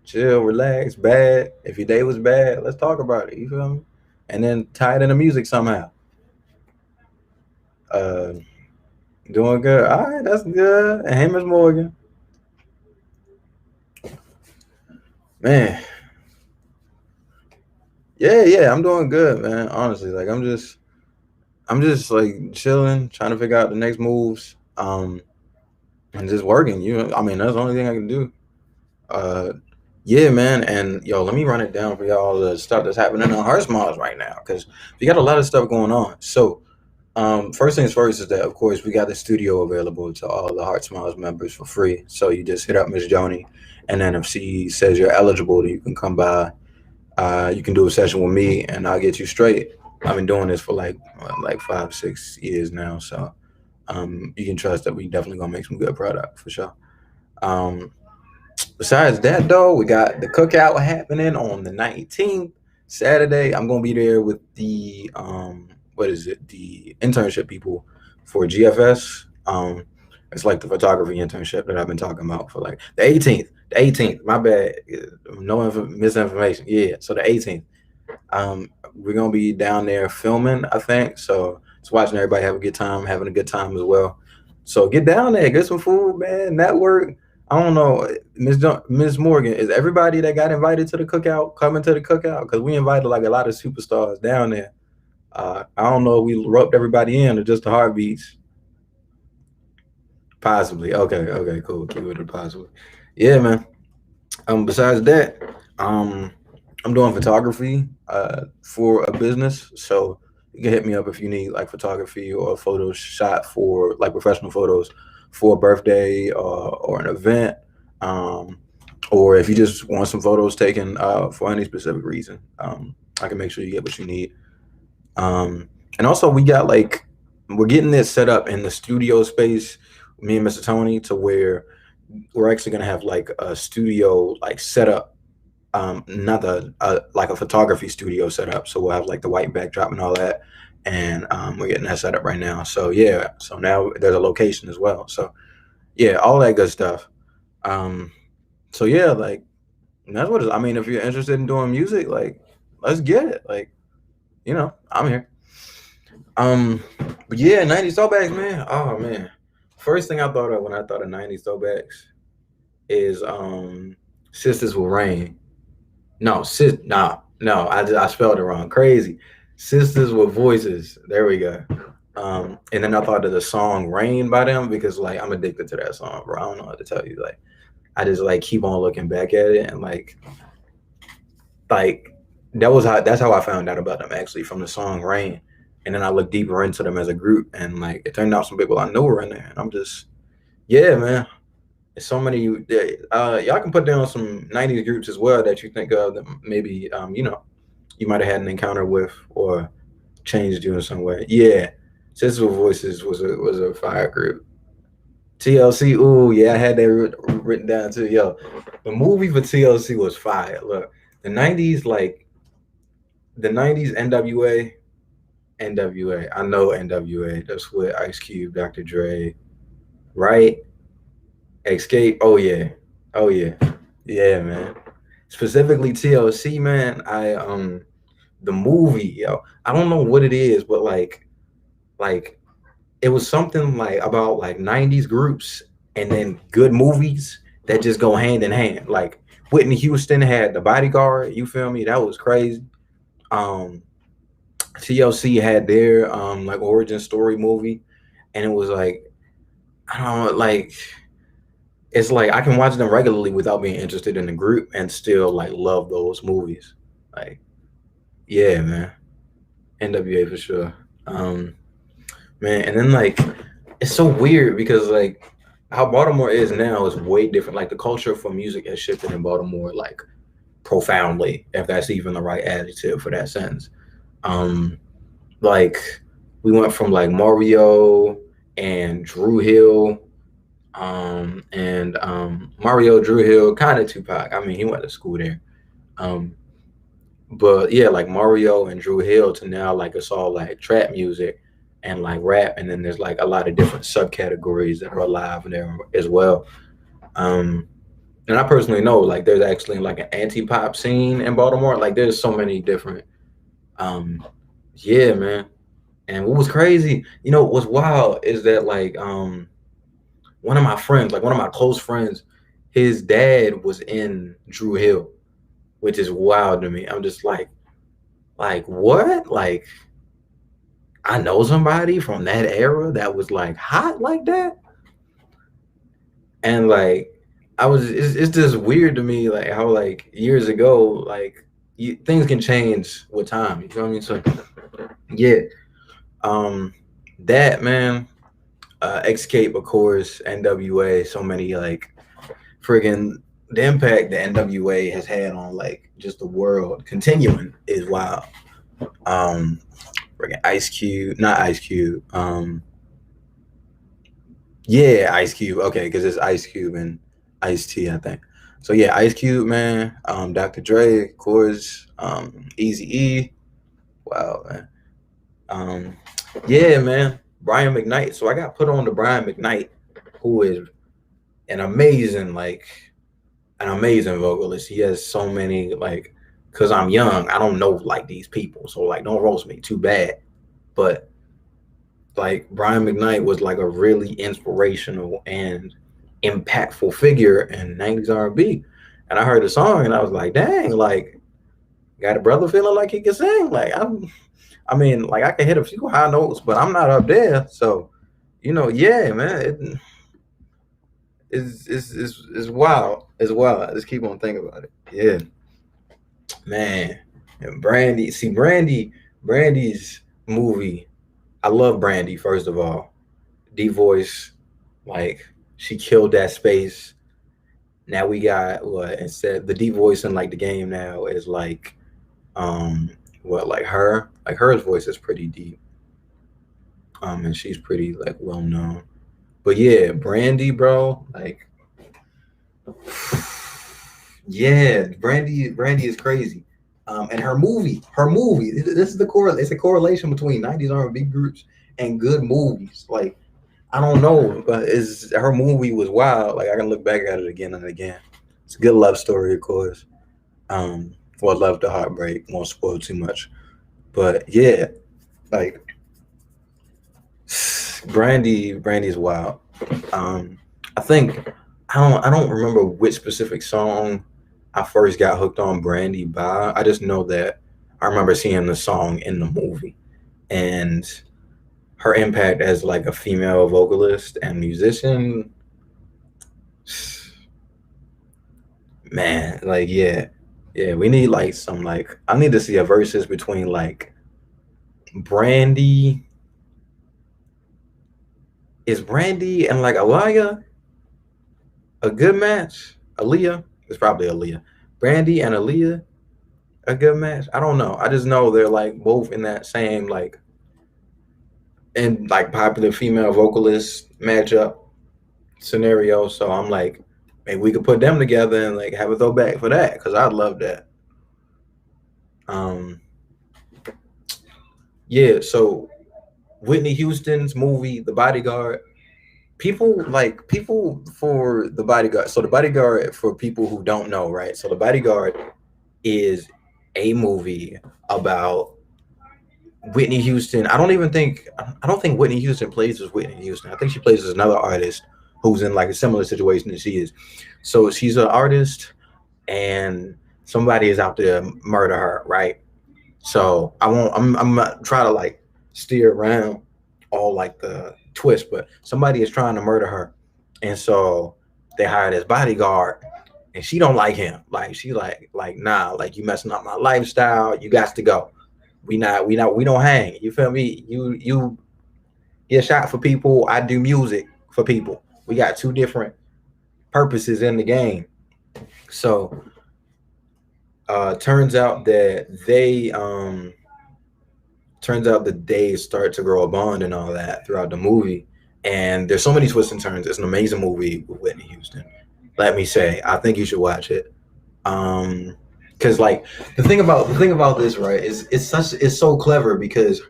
Chill, relax. Bad. If your day was bad, let's talk about it. You feel me? And then tie it into music somehow. Uh, Doing good. All right, that's good. And hey, Miss Morgan, man. Yeah, I'm doing good, man. Honestly, like I'm just like chilling, trying to figure out the next moves. And just working. I mean, that's the only thing I can do. Uh, yeah, man. And yo, let me run it down for y'all the stuff that's happening on Heart Smiles right now, because we got a lot of stuff going on. So, first things first is that of course we got the studio available to all the Heart Smiles members for free. So you just hit up Miss Joni, and then if she says you're eligible, you can come by. You can do a session with me, and I'll get you straight. I've been doing this for like 5 6 years now, so you can trust that we definitely gonna make some good product for sure. Um, Besides that, though, we got the cookout happening on the 19th, Saturday. I'm gonna be there with the what is it? The internship people for GFS. It's like the photography internship that I've been talking about for like the 18th. The 18th. My bad. No misinformation. Yeah. So the 18th. We're gonna be down there filming, I think. So just watching everybody have a good time, having a good time as well. So get down there, get some food, man. Network. I don't know, Miss Morgan. Is everybody that got invited to the cookout coming to the cookout? Because we invited like a lot of superstars down there. I don't know if we roped everybody in or just the heartbeats. Possibly. Okay, cool. Keep it a possibly. Yeah, man. Besides that, I'm doing photography for a business. So you can hit me up if you need like photography or a photo shot for like professional photos for a birthday or an event. Um, or if you just want some photos taken for any specific reason, I can make sure you get what you need. And also we got like we're getting this set up in the studio space, me and Mr. Tony, to where we're actually gonna have like a studio like setup, not like a photography studio setup. So we'll have like the white backdrop and all that, and we're getting that set up right now. So yeah, so now there's a location as well. So yeah, all that good stuff. Um, so yeah, like that's what it is. I mean, if you're interested in doing music, like let's get it. Like I'm here. Um, but yeah, 90s throwbacks, man. Oh man, first thing I thought of when I thought of 90s throwbacks is Sisters Will Reign. No, no, I spelled it wrong. Crazy. Sisters with Voices. There we go. And then I thought of the song Rain by them because like I'm addicted to that song, bro. I don't know what to tell you. Like I just like keep on looking back at it and like that's how I found out about them actually from the song Rain. And then I looked deeper into them as a group and like it turned out some people I know were in there. And I'm just yeah, man. There's so many. Y'all can put down some 90s groups as well that you think of that maybe you might have had an encounter with or changed you in some way. Yeah, Sister Voices was a fire group. TLC, ooh yeah, I had that written down too. Yo, the movie for TLC was fire. Look, the 90s NWA. I know NWA. That's with Ice Cube, Dr. Dre, right? Escape. Oh yeah. Yeah, man. Specifically TLC, man. The movie, yo. I don't know what it is, but like it was something like about like 90s groups and then good movies that just go hand in hand. Like Whitney Houston had The Bodyguard, you feel me? That was crazy. TLC had their like origin story movie, and it was like I don't know, like it's like I can watch them regularly without being interested in the group and still like love those movies. Like, yeah, man. NWA for sure. Man, and then like it's so weird because like how Baltimore is now is way different. Like the culture for music has shifted in Baltimore like profoundly, if that's even the right adjective for that sentence. Like we went from like Mario and Drew Hill and Mario Drew Hill, kind of Tupac. I mean, he went to school there. But yeah, like Mario and Drew Hill to now like it's all like trap music and like rap, and then there's like a lot of different subcategories that are alive there as well. And I personally know like there's actually like an anti-pop scene in Baltimore. Like there's so many different yeah, man. And what was crazy, what's wild is that like one of my friends, like one of my close friends, his dad was in Drew Hill, which is wild to me. I'm just like what? Like I know somebody from that era that was like hot like that. And like it's just weird to me like how like years ago like things can change with time. You feel me? So yeah, that man, Escape, of course, NWA, so many like friggin' the impact that NWA has had on like just the world continuing is wild. Friggin' Ice Cube, not Ice Cube. Yeah, Ice Cube. Okay, because it's Ice Cube and Ice-T, I think. So yeah, Ice Cube, man. Dr. Dre, of course. Eazy-E. Wow, man. Yeah, man. Brian McKnight. So I got put on to Brian McKnight, who is an amazing vocalist. He has so many like because I'm young, I don't know like these people, so like don't roast me too bad. But like Brian McKnight was like a really inspirational and impactful figure in 90s R&B. And I heard the song and I was like, dang, like got a brother feeling like he can sing. Like I mean, like I can hit a few high notes, but I'm not up there. So, yeah, man, it's wild. It's wild. I just keep on thinking about it. Yeah, man. And Brandy's movie. I love Brandy, first of all. D Voice, like she killed that space. Now we got what instead the D Voice in like the game now is like like her voice is pretty deep. And she's pretty like well known. But yeah, Brandy, bro, like yeah, Brandy is crazy. And her movie, this is it's a correlation between 90s R&B groups and good movies. Like, I don't know, but her movie was wild. Like I can look back at it again and again. It's a good love story, of course. Love to heartbreak, won't spoil too much. But yeah, like Brandy's wild. I think I don't remember which specific song I first got hooked on Brandy by. I just know that I remember seeing the song in the movie and her impact as like a female vocalist and musician. Man, like yeah, we need like some like I need to see a versus between like Brandy. Is Brandy and like Aaliyah a good match? Aaliyah? It's probably Aaliyah. Brandy and Aaliyah a good match? I don't know. I just know they're like both in that same like in like popular female vocalist matchup scenario. So I'm like, maybe we could put them together and like have a throwback for that because I'd love that. Yeah, so Whitney Houston's movie, The Bodyguard. People for The Bodyguard. So The Bodyguard, for people who don't know, right? So The Bodyguard is a movie about Whitney Houston. I don't think Whitney Houston plays as Whitney Houston. I think she plays as another artist who's in like a similar situation as she is. So she's an artist and somebody is out to murder her, right? So I'm gonna try to like steer around all like the twist, but somebody is trying to murder her. And so they hire this bodyguard and she don't like him. Like she like nah, like you messing up my lifestyle. You got to go. We don't hang. You feel me? You get shot for people. I do music for people. We got two different purposes in the game. So turns out that they start to grow a bond and all that throughout the movie. And there's so many twists and turns. It's an amazing movie with Whitney Houston. Let me say, I think you should watch it. Because like the thing about this, right, is it's so clever because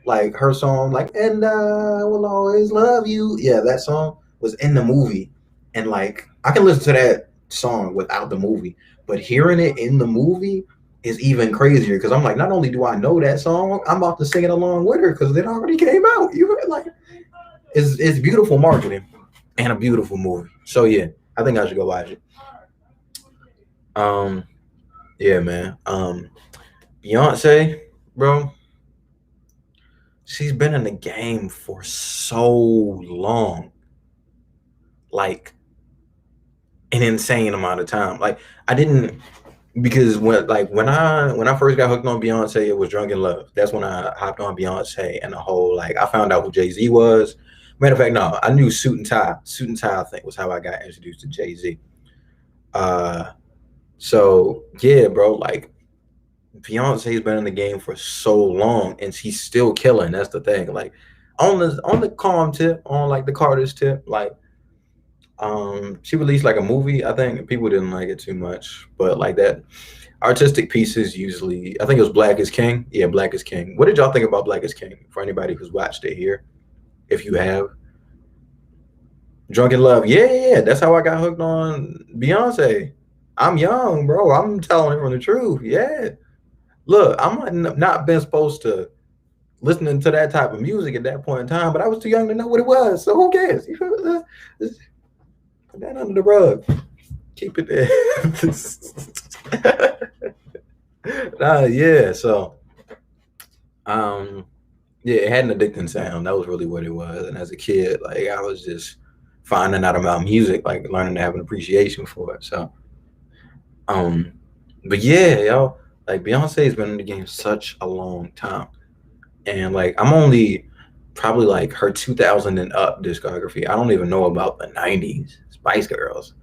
like her song, like "And I Will Always Love You," yeah, that song was in the movie, and like I can listen to that song without the movie, but hearing it in the movie is even crazier because I'm like, not only do I know that song, I'm about to sing it along with her because it already came out. You like, it's beautiful marketing and a beautiful movie. So yeah, I think I should go watch it. Yeah, man. Beyonce, bro, she's been in the game for so long, like an insane amount of time. Like I didn't, because when I first got hooked on Beyonce, it was Drunk in Love. That's when I hopped on Beyonce and the whole like I found out who Jay-Z was. Matter of fact, no, I knew Suit and Tie. Suit and Tie, I think, was how I got introduced to Jay-Z. So yeah, bro, like Beyonce's been in the game for so long and she's still killing. That's the thing. Like on the calm tip, on like the Carter's tip, like she released like a movie. I think people didn't like it too much, but like that artistic pieces usually, I think it was Black is King. Yeah, Black is King. What did y'all think about Black is King? For anybody who's watched it here, if you have. Drunk in Love. Yeah. That's how I got hooked on Beyonce. I'm young, bro. I'm telling everyone the truth. Yeah. Look, I might not been supposed to listening to that type of music at that point in time, but I was too young to know what it was. So who cares? You feel me? Put that under the rug. Keep it there. Yeah. So, yeah, it had an addicting sound. That was really what it was. And as a kid, like I was just finding out about music, like learning to have an appreciation for it. So, but yeah, yo, like Beyonce's been in the game such a long time, and like I'm only probably like her 2000 and up discography. I don't even know about the 90s Spice Girls.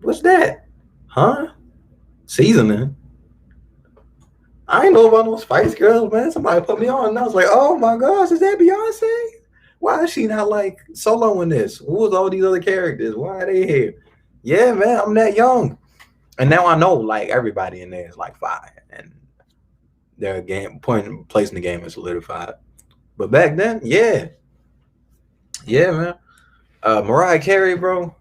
What's that? Huh? Seasoning. I ain't know about no Spice Girls, man. Somebody put me on, and I was like, "Oh my gosh, is that Beyonce? Why is she not like soloing this? Who was all these other characters? Why are they here?" Yeah, man, I'm that young, and now I know like everybody in there is like fire, and their game place in the game is solidified. But back then, yeah, man. Mariah Carey, bro.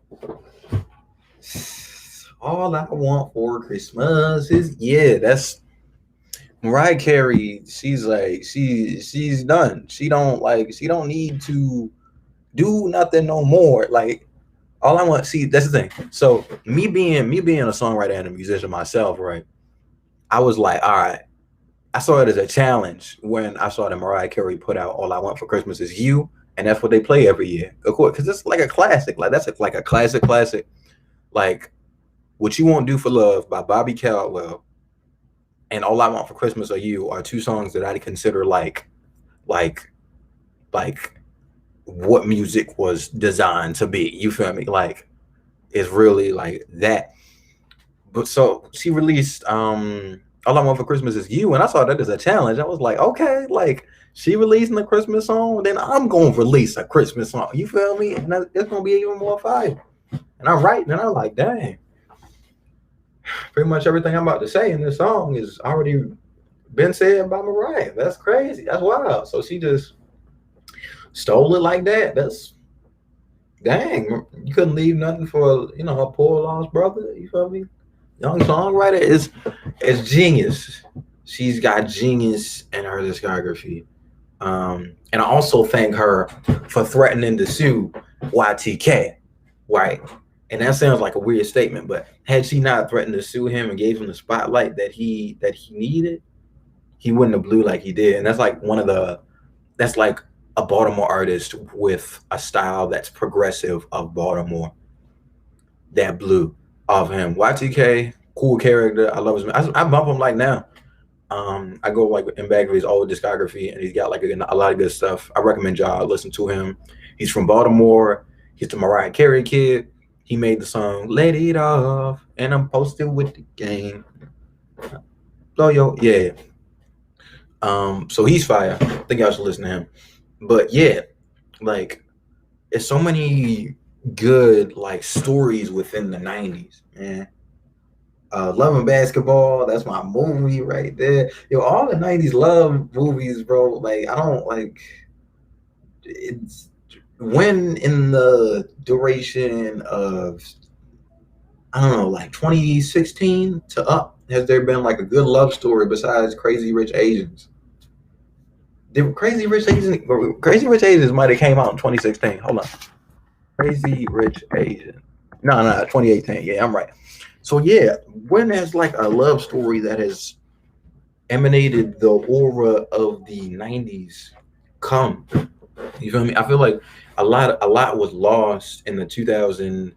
All I want for Christmas is that's Mariah Carey. She's like she's done. She don't need to do nothing no more. Like all I want. See, that's the thing. So me being a songwriter and a musician myself, right? I was like, all right. I saw it as a challenge when I saw that Mariah Carey put out "All I Want for Christmas Is You," and that's what they play every year, of course, because it's like a classic. Like that's like a classic. Like "What You Won't Do for Love" by Bobby Caldwell and "All I Want for Christmas Are You" are two songs that I consider like what music was designed to be. You feel me? Like it's really like that. But so she released "All I Want for Christmas Is You," and I saw that as a challenge. I was like, okay, like she releasing a Christmas song, then I'm gonna release a Christmas song. You feel me? And it's gonna be even more fire. And I'm writing, and I'm like, dang, pretty much everything I'm about to say in this song is already been said by Mariah. That's crazy. That's wild. So she just stole it like that. That's dang. You couldn't leave nothing for a poor lost brother. You feel me? Young songwriter is genius. She's got genius in her discography. And I also thank her for threatening to sue YTK, right? And that sounds like a weird statement, but had she not threatened to sue him and gave him the spotlight that he needed, he wouldn't have blew like he did. And that's like that's like a Baltimore artist with a style that's progressive of Baltimore that blew off him. YTK, cool character. I love his. I bump him like now. I go like in back of his old discography, and he's got like a lot of good stuff. I recommend y'all listen to him. He's from Baltimore. He's the Mariah Carey kid. He made the song "Let It Off," and I'm posted with the game. Yeah. So he's fire. I think y'all should listen to him. But yeah, like there's so many good like stories within the 90s, man. Love and Basketball, that's my movie right there. All the 90s love movies, bro. Like I don't like it's when in the duration of I don't know, like 2016 to up, has there been like a good love story besides Crazy Rich Asians? Crazy Rich Asians might have came out in 2016. Hold on. Crazy Rich Asians. No, 2018. Yeah, I'm right. So yeah, when there's like a love story that has emanated the aura of the 90s come, you feel me? I feel like a lot was lost in the 2000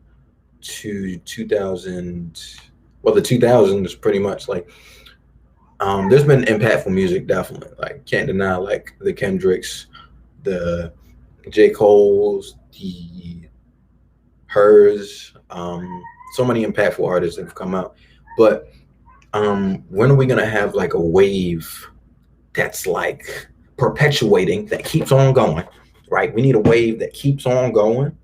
to 2000, well, the 2000s pretty much. Like there's been impactful music, definitely. Like can't deny like the Kendricks, the J. Cole's, the hers, so many impactful artists that have come out. But when are we gonna have like a wave that's like perpetuating, that keeps on going, right? We need a wave that keeps on going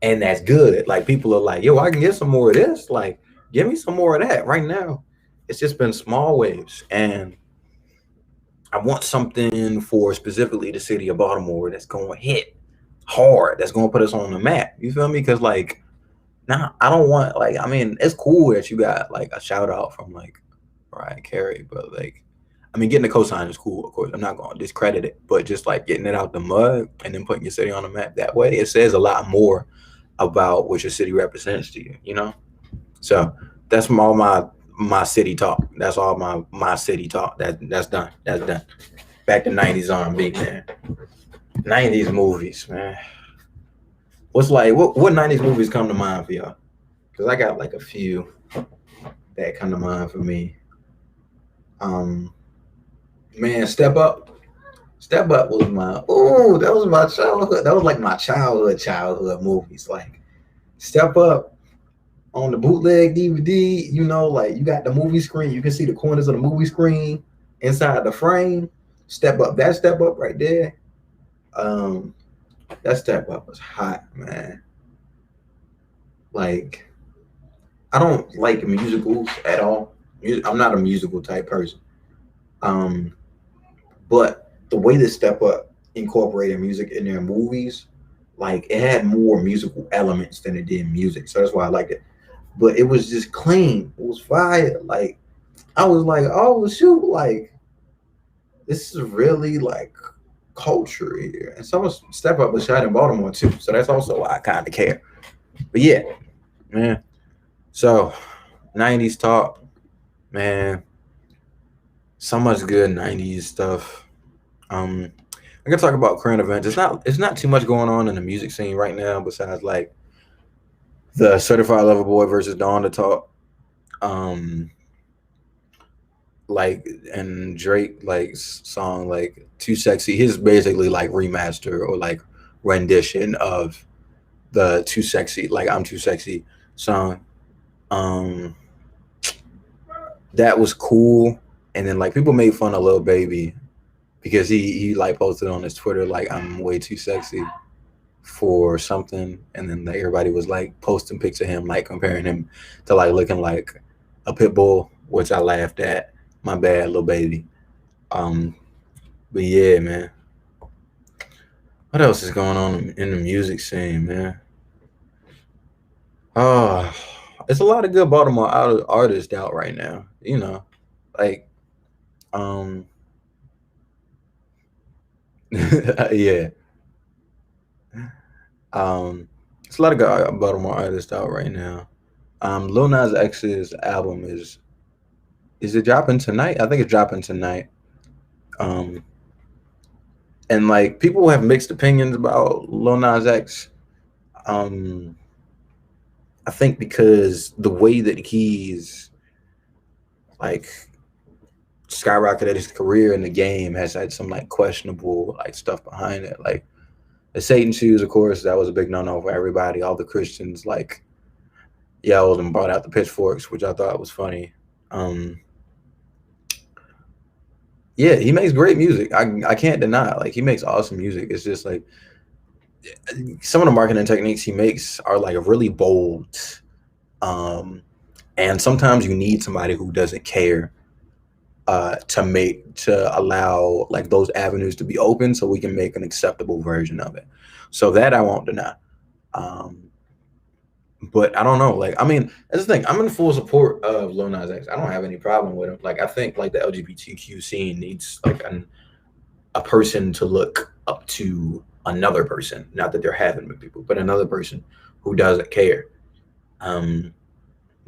and that's good. Like people are like, yo, I can get some more of this. Like, give me some more of that. Right now, it's just been small waves. And I want something for specifically the city of Baltimore that's going to hit hard, that's going to put us on the map. You feel me? Because like Nah, I don't want like. I mean, it's cool that you got like a shout out from like Mariah Carey, but like, I mean, getting the cosign is cool, of course. I'm not going to discredit it, but just like getting it out the mud and then putting your city on the map that way, it says a lot more about what your city represents to you, you know? So that's all my city talk. That's all my city talk. That's done. That's done. Back to 90s R&B, man. 90s movies, man. What's like what 90s movies come to mind for y'all? Because I got like a few that come to mind for me. Man, Step Up. Step Up was that was my childhood. That was like my childhood movies. Like Step Up on the bootleg DVD, you know, like you got the movie screen, you can see the corners of the movie screen inside the frame. Step Up, that Step Up right there. That Step Up was hot, man. Like, I don't like musicals at all. I'm not a musical type person. But the way that Step Up incorporated music in their movies, like it had more musical elements than it did music. So that's why I liked it. But it was just clean. It was fire. Like I was like, oh shoot, like this is really like culture here. And some of Step Up was shot in Baltimore too. So that's also why I kind of care. But yeah, man. So 90s talk, man. So much good 90s stuff. I can talk about current events. It's not too much going on in the music scene right now besides like the Certified Lover Boy versus Dawn to talk. Like and Drake like song like Too Sexy. His basically like remaster or like rendition of the Too Sexy, like I'm Too Sexy song. That was cool. And then like people made fun of Lil Baby because he like posted on his Twitter like I'm way too sexy for something, and then like, everybody was like posting pics of him like comparing him to like looking like a pit bull, which I laughed at. My bad, Lil Baby. But yeah, man. What else is going on in the music scene, man? Oh, it's a lot of good Baltimore artists out right now. You know, like yeah. It's a lot of good Baltimore artists out right now. Lil Nas X's album is it dropping tonight? I think it's dropping tonight. And like people have mixed opinions about Lil Nas X. I think because the way that he's like skyrocketed his career in the game has had some like questionable like stuff behind it. Like the Satan shoes, of course, that was a big no-no for everybody. All the Christians like yelled and brought out the pitchforks, which I thought was funny. Yeah, he makes great music. I can't deny it. Like he makes awesome music. It's just like some of the marketing techniques he makes are like really bold. And sometimes you need somebody who doesn't care to allow like those avenues to be open so we can make an acceptable version of it. So that I won't deny. But I don't know. Like, I mean, that's the thing. I'm in full support of Lil Nas X. I don't have any problem with him. Like, I think like the LGBTQ scene needs like a person to look up to another person. Not that they're having with people, but another person who doesn't care.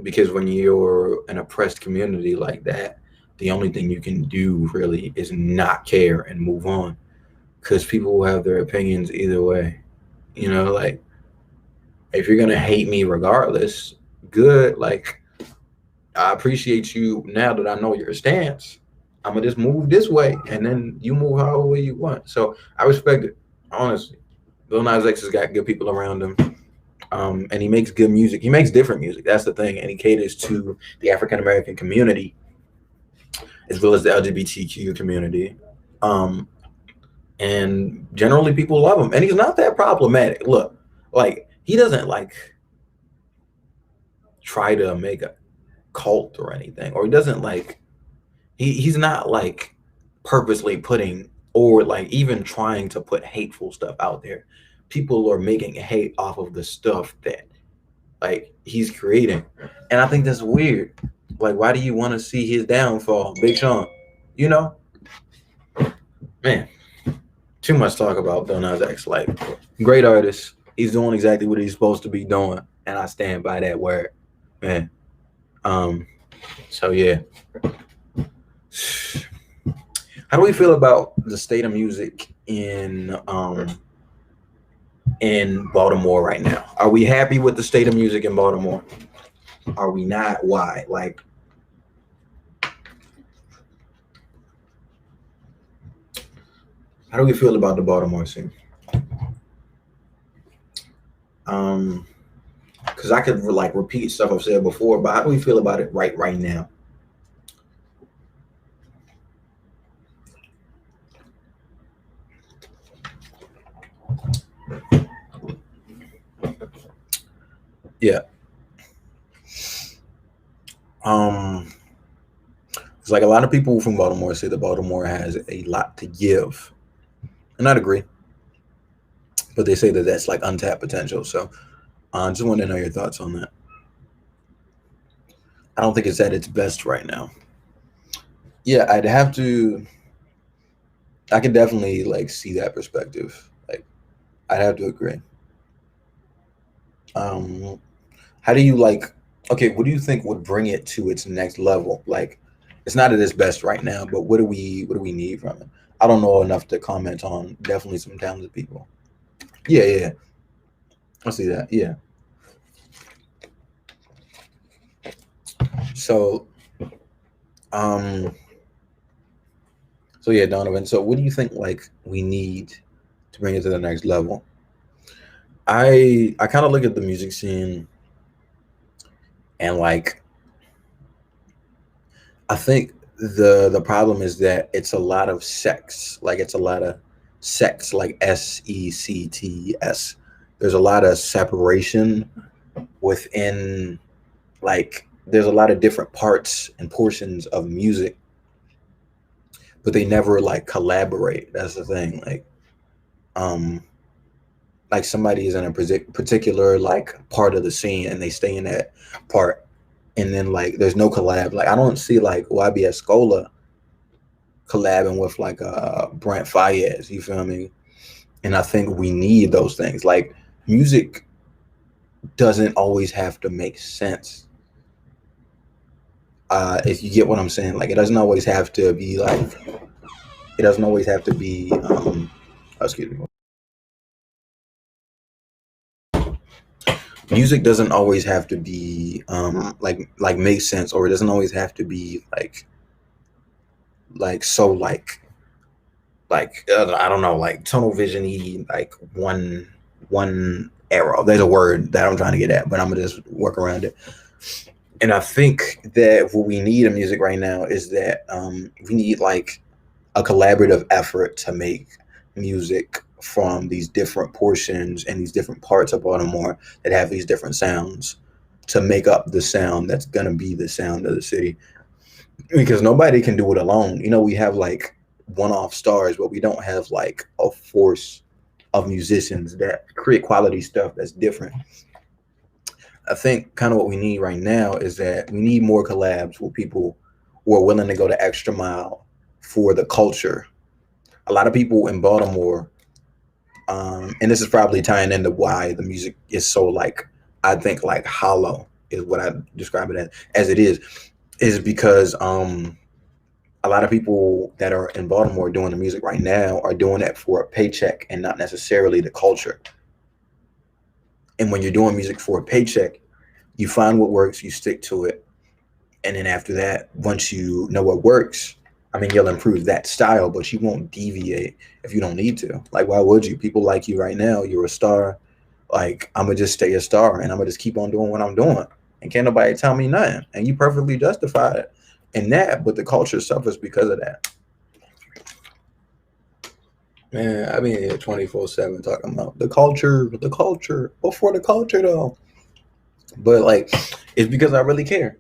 Because when you're an oppressed community like that, the only thing you can do really is not care and move on. Because people will have their opinions either way. You know, like, if you're gonna hate me regardless, good. Like, I appreciate you now that I know your stance. I'm gonna just move this way, and then you move however way you want. So I respect it, honestly. Lil Nas X has got good people around him, and he makes good music. He makes different music. That's the thing, and he caters to the African American community as well as the LGBTQ community. And generally, people love him, and he's not that problematic. Look, like. He doesn't like try to make a cult or anything, or he doesn't like he's not like purposely putting or like even trying to put hateful stuff out there. People are making hate off of the stuff that like he's creating, and I think that's weird. Like, why do you want to see his downfall, Big Sean? You know, man, too much talk about Lil Nas X. Like, great artist. He's doing exactly what he's supposed to be doing, and I stand by that word, man. So yeah. How do we feel about the state of music in Baltimore right now? Are we happy with the state of music in Baltimore? Are we not? Why? Like, how do we feel about the Baltimore scene? Because I could like repeat stuff I've said before, but how do we feel about it right now? Yeah. It's like a lot of people from Baltimore say that Baltimore has a lot to give, and I'd agree. But they say that that's like untapped potential. So I just want to know your thoughts on that. I don't think it's at its best right now. Yeah, I'd have to. I can definitely like see that perspective. Like, I'd have to agree. How do you like? Okay, what do you think would bring it to its next level? Like, it's not at its best right now, but what do we need from it? I don't know enough to comment on. Definitely some talented people. Yeah. I see that. Yeah. So, so yeah, Donovan. So, what do you think like we need to bring it to the next level? I kind of look at the music scene and like I think the problem is that it's a lot of sex. Like it's a lot of sex, like SECTS. There's a lot of separation within like there's a lot of different parts and portions of music, but they never like collaborate. That's the thing. Like somebody is in a particular like part of the scene and they stay in that part, and then like there's no collab. Like I don't see like YBS Scola collabing with like Brent Fayez, you feel me? And I think we need those things. Like music doesn't always have to make sense. If you get what I'm saying, like it doesn't always have to be like it doesn't always have to be excuse me. Music doesn't always have to be like make sense, or it doesn't always have to be so I don't know, like tunnel vision-y, like one arrow. There's a word that I'm trying to get at, but I'm gonna just work around it. And I think that what we need in music right now is that we need like a collaborative effort to make music from these different portions and these different parts of Baltimore that have these different sounds to make up the sound that's gonna be the sound of the city. Because nobody can do it alone. You know, we have like one-off stars, but we don't have like a force of musicians that create quality stuff that's different. I think kind of what we need right now is that we need more collabs with people who are willing to go the extra mile for the culture. A lot of people in Baltimore, and this is probably tying into why the music is so like, I think like hollow is what I describe it as it is because a lot of people that are in Baltimore doing the music right now are doing it for a paycheck and not necessarily the culture. And when you're doing music for a paycheck, you find what works, you stick to it. And then after that, once you know what works, I mean, you'll improve that style, but you won't deviate if you don't need to. Like, why would you? People like you right now. You're a star. Like, I'm going to just stay a star and I'm going to just keep on doing what I'm doing. And can't nobody tell me nothing. And you perfectly justify it in that, but the culture suffers because of that. Man, I mean, 24/7 talking about the culture, but for the culture though. But like, it's because I really care.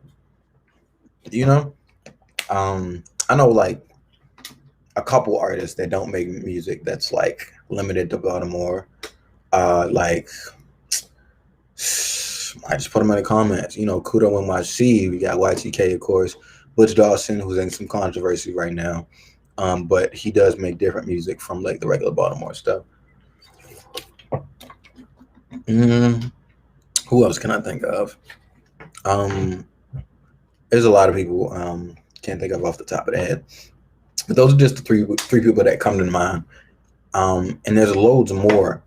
You know, I know like a couple artists that don't make music that's like limited to Baltimore. Like I just put them in the comments. You know, Kudo NYC. We got YTK, of course. Butch Dawson, who's in some controversy right now. But he does make different music from like the regular Baltimore stuff. Who else can I think of? There's a lot of people can't think of off the top of the head. But those are just the three people that come to mind. And there's loads more.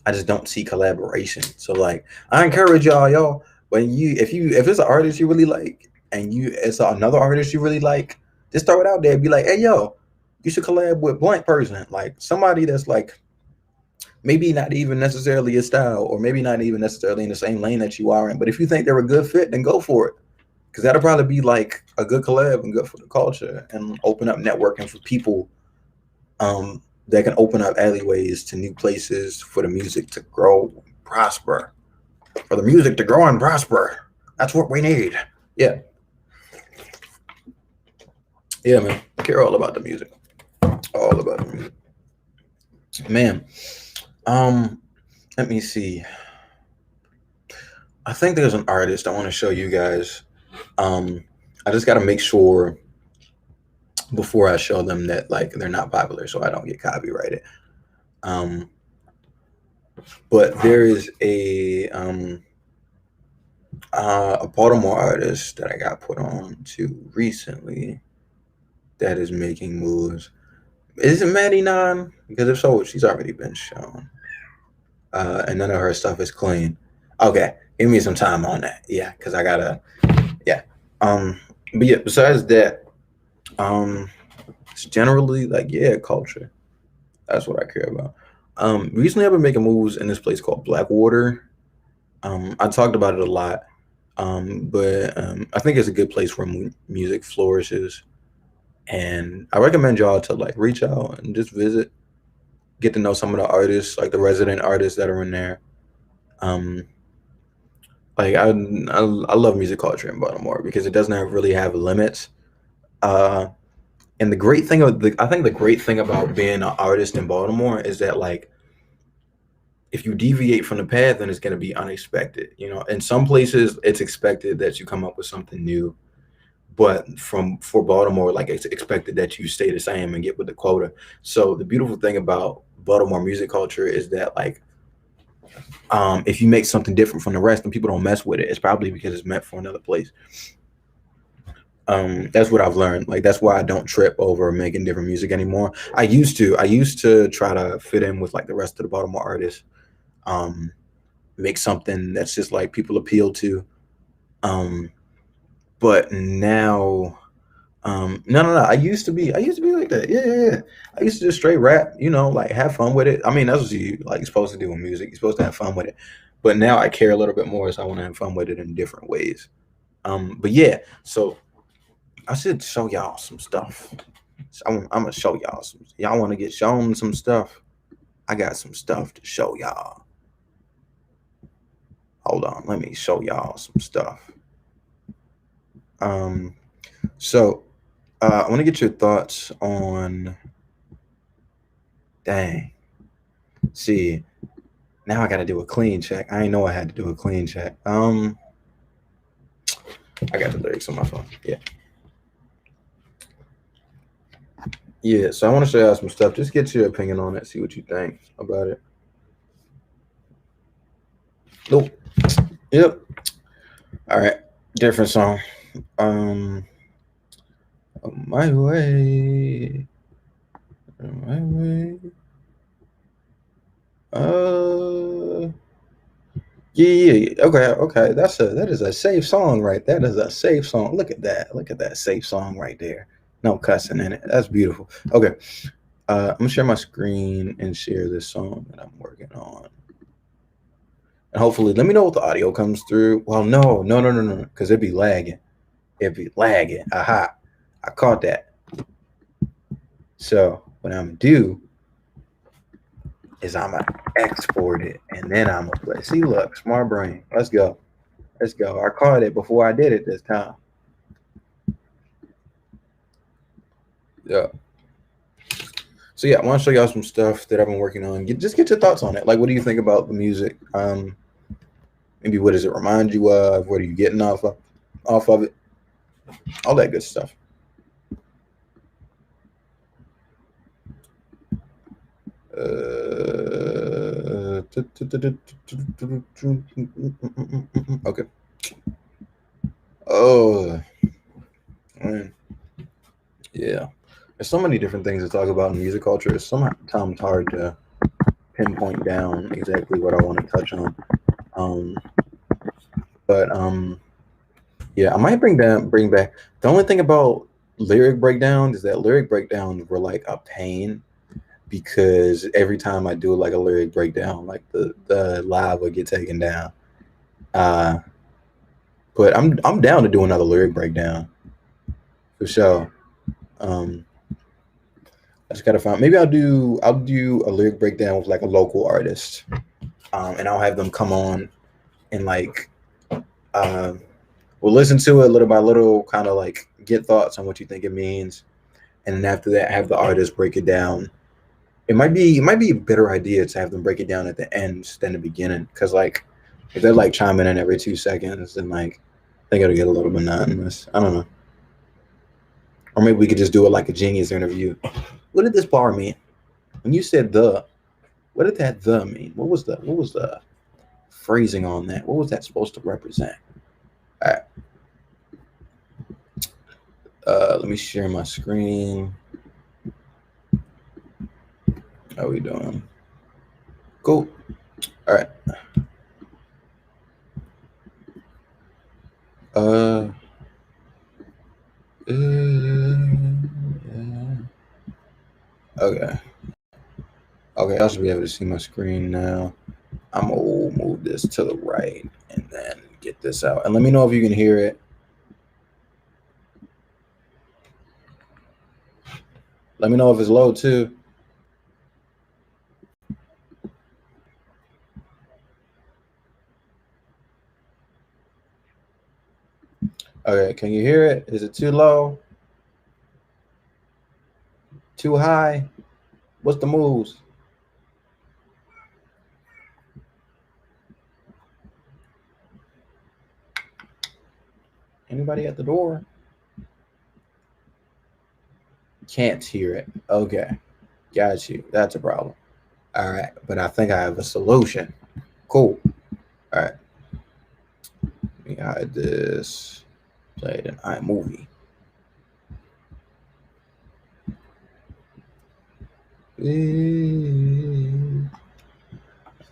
I just don't see collaboration. So like I encourage y'all, when if it's an artist you really like and it's another artist you really like, just throw it out there and be like, hey yo, you should collab with blank person. Like somebody that's like maybe not even necessarily a style or maybe not even necessarily in the same lane that you are in. But if you think they're a good fit, then go for it. Because that'll probably be like a good collab and good for the culture and open up networking for people that can open up alleyways to new places for the music to grow and prosper. For the music to grow and prosper. That's what we need. Yeah. Yeah, man. I care all about the music. All about the music. Man. Let me see. I think there's an artist I want to show you guys. I just got to make sure before I show them that like they're not popular so I don't get copyrighted. But there is a Baltimore artist that I got put on to recently that is making moves. Is it Maddie Nine? Because if so, she's already been shown. And none of her stuff is clean. Okay, give me some time on that. Yeah, because I gotta, yeah. But yeah, besides that, it's generally like, yeah, culture. That's what I care about. Recently I've been making moves in this place called Blackwater. I talked about it a lot. But I think it's a good place where music flourishes. And I recommend y'all to like reach out and just visit, get to know some of the artists, like the resident artists that are in there. Like I love music culture in Baltimore because it doesn't really have limits. And the great thing I think the great thing about being an artist in Baltimore is that like if you deviate from the path, then it's going to be unexpected. You know, in some places it's expected that you come up with something new, but for Baltimore, like it's expected that you stay the same and get with the quota. So the beautiful thing about Baltimore music culture is that like if you make something different from the rest and people don't mess with it, it's probably because it's meant for another place. That's what I've learned. Like that's why I don't trip over making different music anymore. I used to try to fit in with like the rest of the Baltimore artists, make something that's just like people appeal to. But now, no. I used to be like that. Yeah. I used to just straight rap, you know, like have fun with it. I mean, that's what you like supposed to do in music. You're supposed to have fun with it. But now I care a little bit more, so I want to have fun with it in different ways. But yeah, so I should show y'all some stuff. So I'm gonna show y'all some. Y'all want to get shown some stuff? I got some stuff to show y'all. Hold on, let me show y'all some stuff. So I want to get your thoughts on. Dang. See, now I got to do a clean check. I didn't know I had to do a clean check. I got the lyrics on my phone. Yeah, so I want to show y'all some stuff. Just get your opinion on it. See what you think about it. Nope. Yep. All right. Different song. My way. My way. Yeah. Okay. That is a safe song, right? That is a safe song. Look at that. Look at that safe song right there. No cussing in it. That's beautiful. Okay. I'm gonna share my screen and share this song that I'm working on. And hopefully, let me know if the audio comes through. Well, no, because it'd be lagging. Aha. I caught that. So what I'm gonna do is I'm gonna export it and then I'm gonna play. See, look, smart brain. Let's go. I caught it before I did it this time. Yeah. So yeah, I want to show y'all some stuff that I've been working on. Just get your thoughts on it. Like, what do you think about the music? Maybe what does it remind you of? What are you getting off of it? All that good stuff. Okay. Oh, man. Yeah. There's so many different things to talk about in music culture. It's sometimes hard to pinpoint down exactly what I want to touch on. But yeah, I might bring back. The only thing about lyric breakdowns is that lyric breakdowns were like a pain because every time I do like a lyric breakdown, like the live would get taken down. But I'm down to do another lyric breakdown for sure. I just gotta find. Maybe I'll do a lyric breakdown with like a local artist, and I'll have them come on and like we'll listen to it little by little, kind of like get thoughts on what you think it means, and then after that, have the artist break it down. It might be a better idea to have them break it down at the end than the beginning, because like if they're like chiming in every 2 seconds, then like I think it'll get a little monotonous. I don't know. Or maybe we could just do it like a Genius interview. What did this bar mean? When you said the, what did that the mean? What was the phrasing on that? What was that supposed to represent? All right. Let me share my screen. How we doing? Cool. All right. Okay. Okay, I should be able to see my screen now. I'm gonna move this to the right and then get this out. And let me know if you can hear it. Let me know if it's low too. Okay, can you hear it? Is it too low? Too high? What's the moves? Anybody at the door? Can't hear it. Okay, got you. That's a problem. All right, but I think I have a solution. Cool. All right. Let me hide this. Play it in iMovie.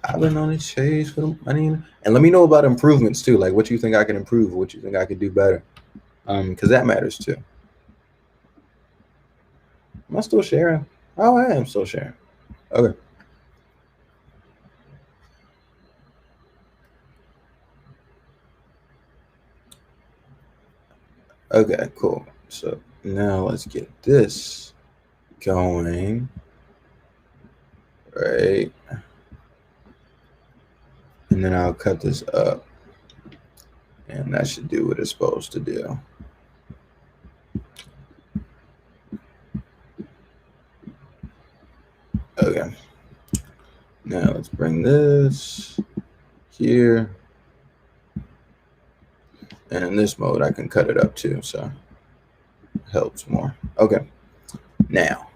I've been on a chase for the money. And let me know about improvements too. Like what you think I can improve, what you think I could do better. Because that matters too. Am I still sharing? Oh, I am still sharing. Okay. Okay, cool. So now let's get this going. Right. And then I'll cut this up. And that should do what it's supposed to do. Okay. Now let's bring this here. And in this mode, I can cut it up too, so it helps more. Okay. Now,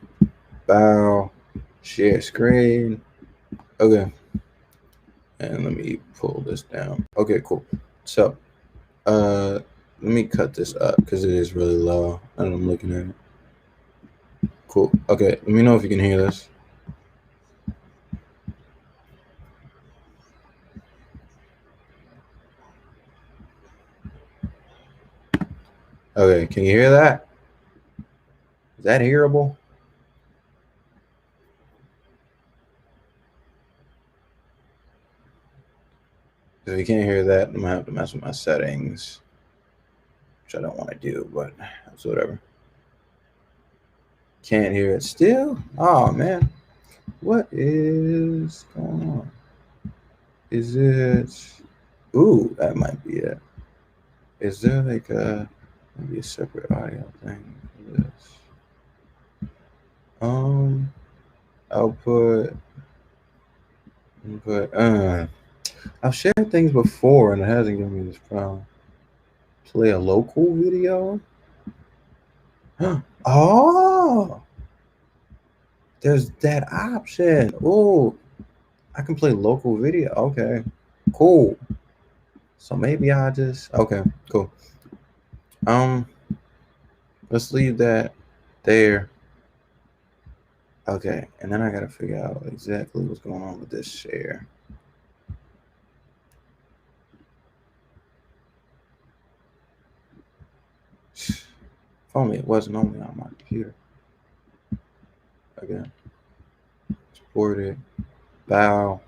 bow, share screen. Okay. And let me pull this down. Okay, cool. So, let me cut this up because it is really low. And I'm looking at it. Cool. Okay, let me know if you can hear this. Okay, can you hear that? Is that hearable? If you can't hear that, I'm gonna have to mess with my settings, which I don't want to do, but that's whatever. Can't hear it still? Oh man, what is going on? Is it? Ooh, that might be it. Is there like maybe a separate audio thing for this? Output, input. I've shared things before and it hasn't given me this problem. Play a local video. Oh, there's that option. Oh, I can play local video. Okay, cool. So maybe I just okay, cool. Let's leave that there. Okay, and then I gotta figure out exactly what's going on with this share. If only it wasn't only on my computer. Again, export it. Bow.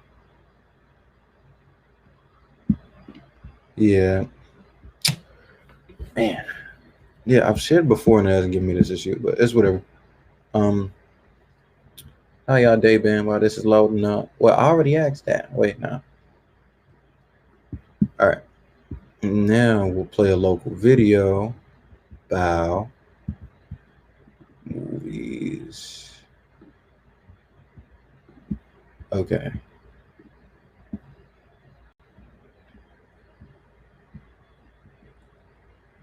Yeah. Man. Yeah, I've shared before and it hasn't given me this issue, but it's whatever. How y'all day been while this is loading up? Well, I already asked that. Wait, now. All right. Now we'll play a local video. Bow. Movies. Okay.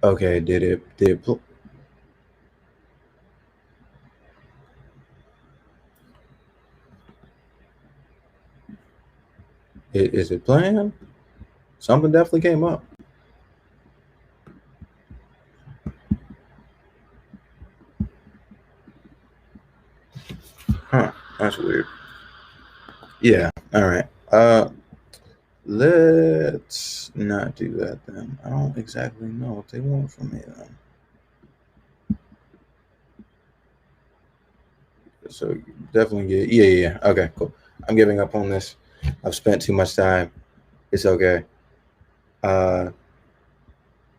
Okay, did it is it playing? Something definitely came up. Huh, that's weird. Yeah, all right. Let's not do that then. I don't exactly know what they want from me then. So definitely get yeah. Okay, cool. I'm giving up on this. I've spent too much time. It's okay. Yeah,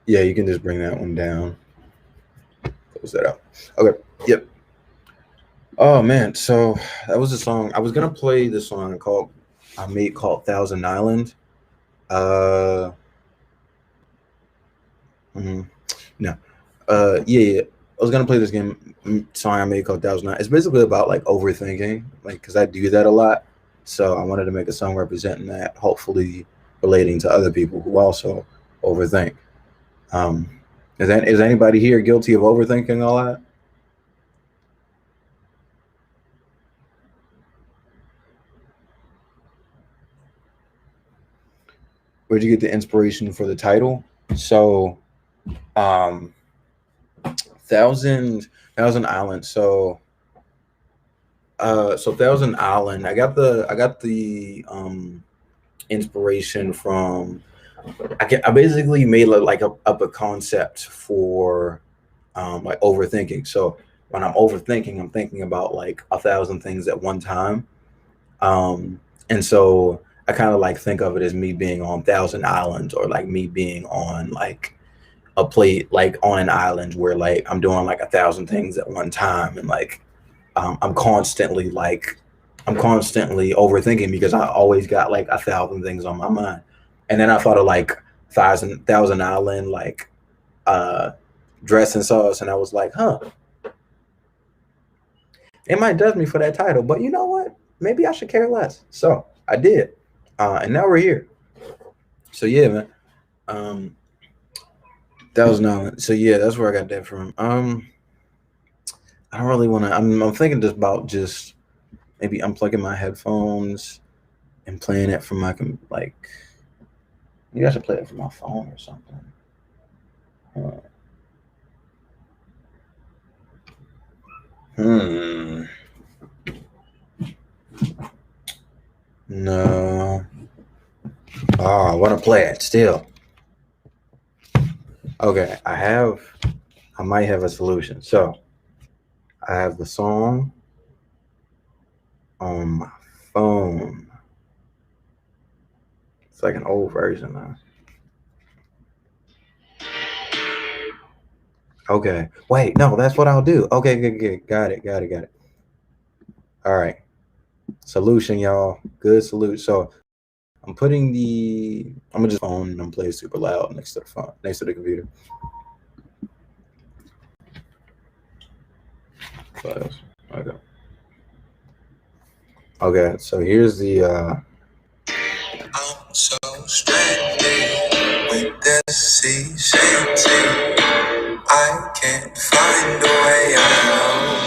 you can just bring that one down. Close that out. Okay. Yep. Oh man, so that was a song. I was gonna play the song called Thousand Island. No. Yeah. I was gonna play this song I made called Thousand Island. It's basically about like overthinking, like because I do that a lot. So I wanted to make a song representing that, hopefully relating to other people who also overthink. Is anybody here guilty of overthinking a lot? Where'd you get the inspiration for the title? So, Thousand Island. So Thousand Island. I got the inspiration from. I basically made up a concept for like overthinking. So when I'm overthinking, I'm thinking about like 1,000 things at one time. And so I kind of like think of it as me being on Thousand Islands, or like me being on like a plate, like on an island where like I'm doing like 1,000 things at one time, and like I'm constantly overthinking because I always got like 1,000 things on my mind. And then I thought of like Thousand Island, like dressing sauce, and I was like, huh, it might judge me for that title, but you know what? Maybe I should care less. So I did, and now we're here. So yeah, man. Thousand Island. So yeah, that's where I got that from. I don't really want to. I'm thinking just about just maybe unplugging my headphones and playing it from my like. Maybe I should play it from my phone or something. No. Oh, I want to play it still. Okay, I might have a solution. So I have the song on my phone. It's like an old version now. Okay. Wait, no, that's what I'll do. Okay, good. Got it. All right. Solution, y'all. Good solution. So I'm gonna just phone and I'm playing super loud next to the phone, next to the computer. Okay, so here's the I'm so stranded with the sea chanting. I can't find a way out.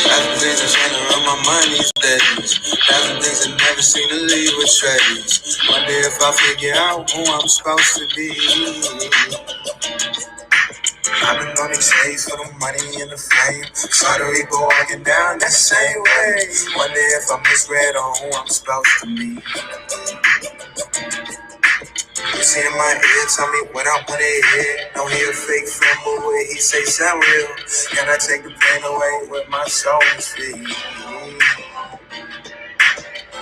Thousand things I'm trying to run my mind these days. Thousand things I never seem to leave a trace. Wonder if I figure out who I'm supposed to be. I've been on these chase for the money and the fame. Saw the reaper walking down that same way. Wonder if I misread on who I'm supposed to be. It's in my head, tell me what I wanna hear. Don't hear a fake friend, but what he say sound real. Can I take the pain away with my soul is free?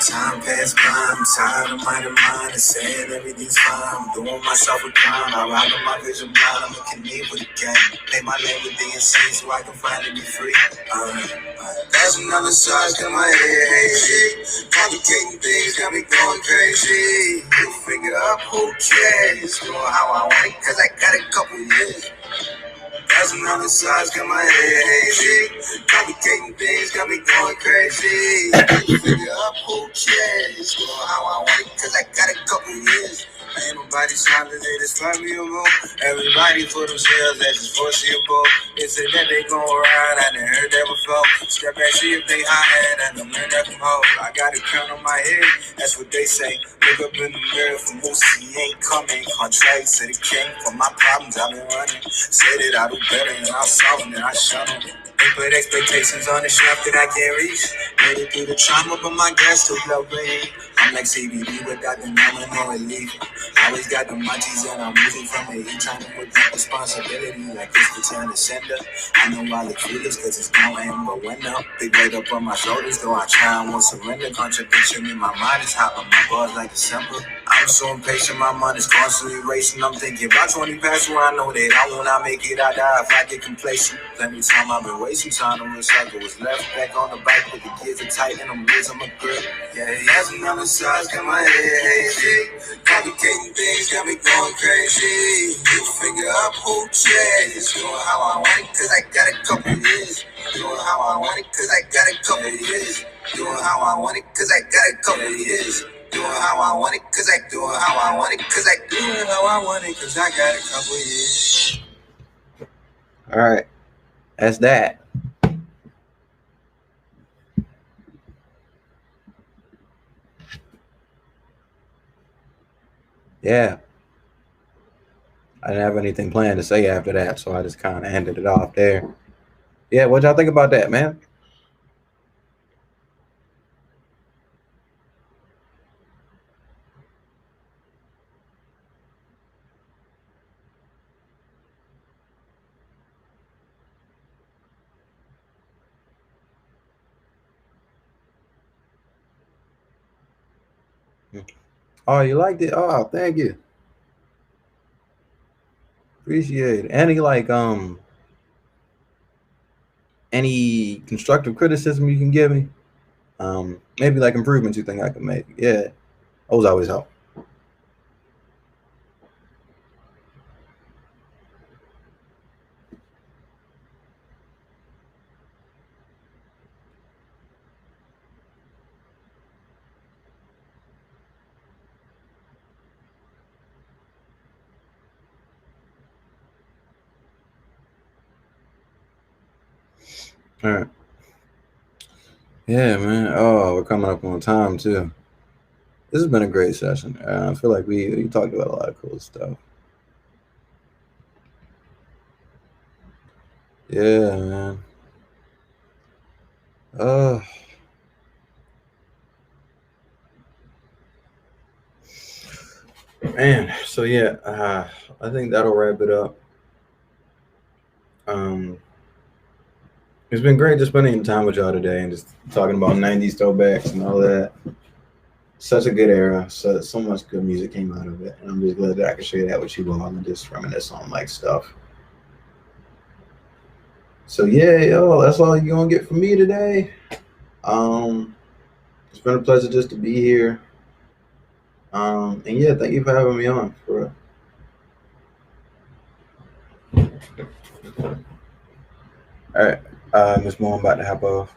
Time passed by, I'm tired of my mind and saying everything's fine. I'm doing myself a crime. I ride on my vision blind, I'm looking in with the game. Play my name with the insane so I can finally be free. There's another side to my head, hey, complicating things got me going crazy. You figure out who cares, doing how I want it, cause I got a couple years. There's another side to my head, hazy. Complicating things got me going crazy. Figure up who cares, doing how I want it, cause I got a couple years. Ain't nobody silent, they just valuable. Everybody for themselves, that's just foreseeable. They said that they gon' ride, I done heard that before. Step back, see if they high, and I learned that from home. I got a crown on my head, that's what they say. Look up in the mirror for Moose, he ain't coming. Contrary to the king, for my problems I've been running. Say that I do better and I'll solve them and I shut them. They put expectations on the shelf that I can't reach. Made it through the trauma, but my gas still blowing. I'm like CBD without the number, no relief. Always got the munchies and I'm moving from the heat. Trying to put that responsibility like it's the time to send up. I know I look foolish cause it's going, but when up, big weight up on my shoulders, though I try and won't surrender. Contradiction in my mind is hot, but my bars like December. I'm so impatient, my mind is constantly racing. I'm thinking about 20 past where I know that I will not make it. I die if I get complacent. Plenty time I've been wasting time to recycle what's left. Back on the bike with the gears are tight and I'm losing my grip. Yeah, that's another side got my head hazy. Complicating things got me going crazy. You figure out who cares. Doing how I want it cause I got a couple years. Doing how I want it cause I got a couple years. Doing how I want it cause I got a couple years. Doing how I want it cause I doing how I want it cause I doing how I want it cause I got a couple years. All right, that's that. Yeah, I didn't have anything planned to say after that, so I just kind of ended it off there. Yeah, what y'all think about that, man? Oh, you liked it? Oh, thank you. Appreciate it. Any constructive criticism you can give me? Maybe like improvements you think I can make. Yeah, those always help. All right. Yeah, man. Oh, we're coming up on time too. This has been a great session. I feel like we talked about a lot of cool stuff. Yeah, man. Man. So yeah, I think that'll wrap it up. It's been great just spending time with y'all today and just talking about 90s throwbacks and all that. Such a good era. So much good music came out of it. And I'm just glad that I could share that with you all and just reminisce on like stuff. So yeah, yo, that's all you're gonna get from me today. It's been a pleasure just to be here. And yeah, thank you for having me on. For real. All right, Miss Mo, I'm about to hop off.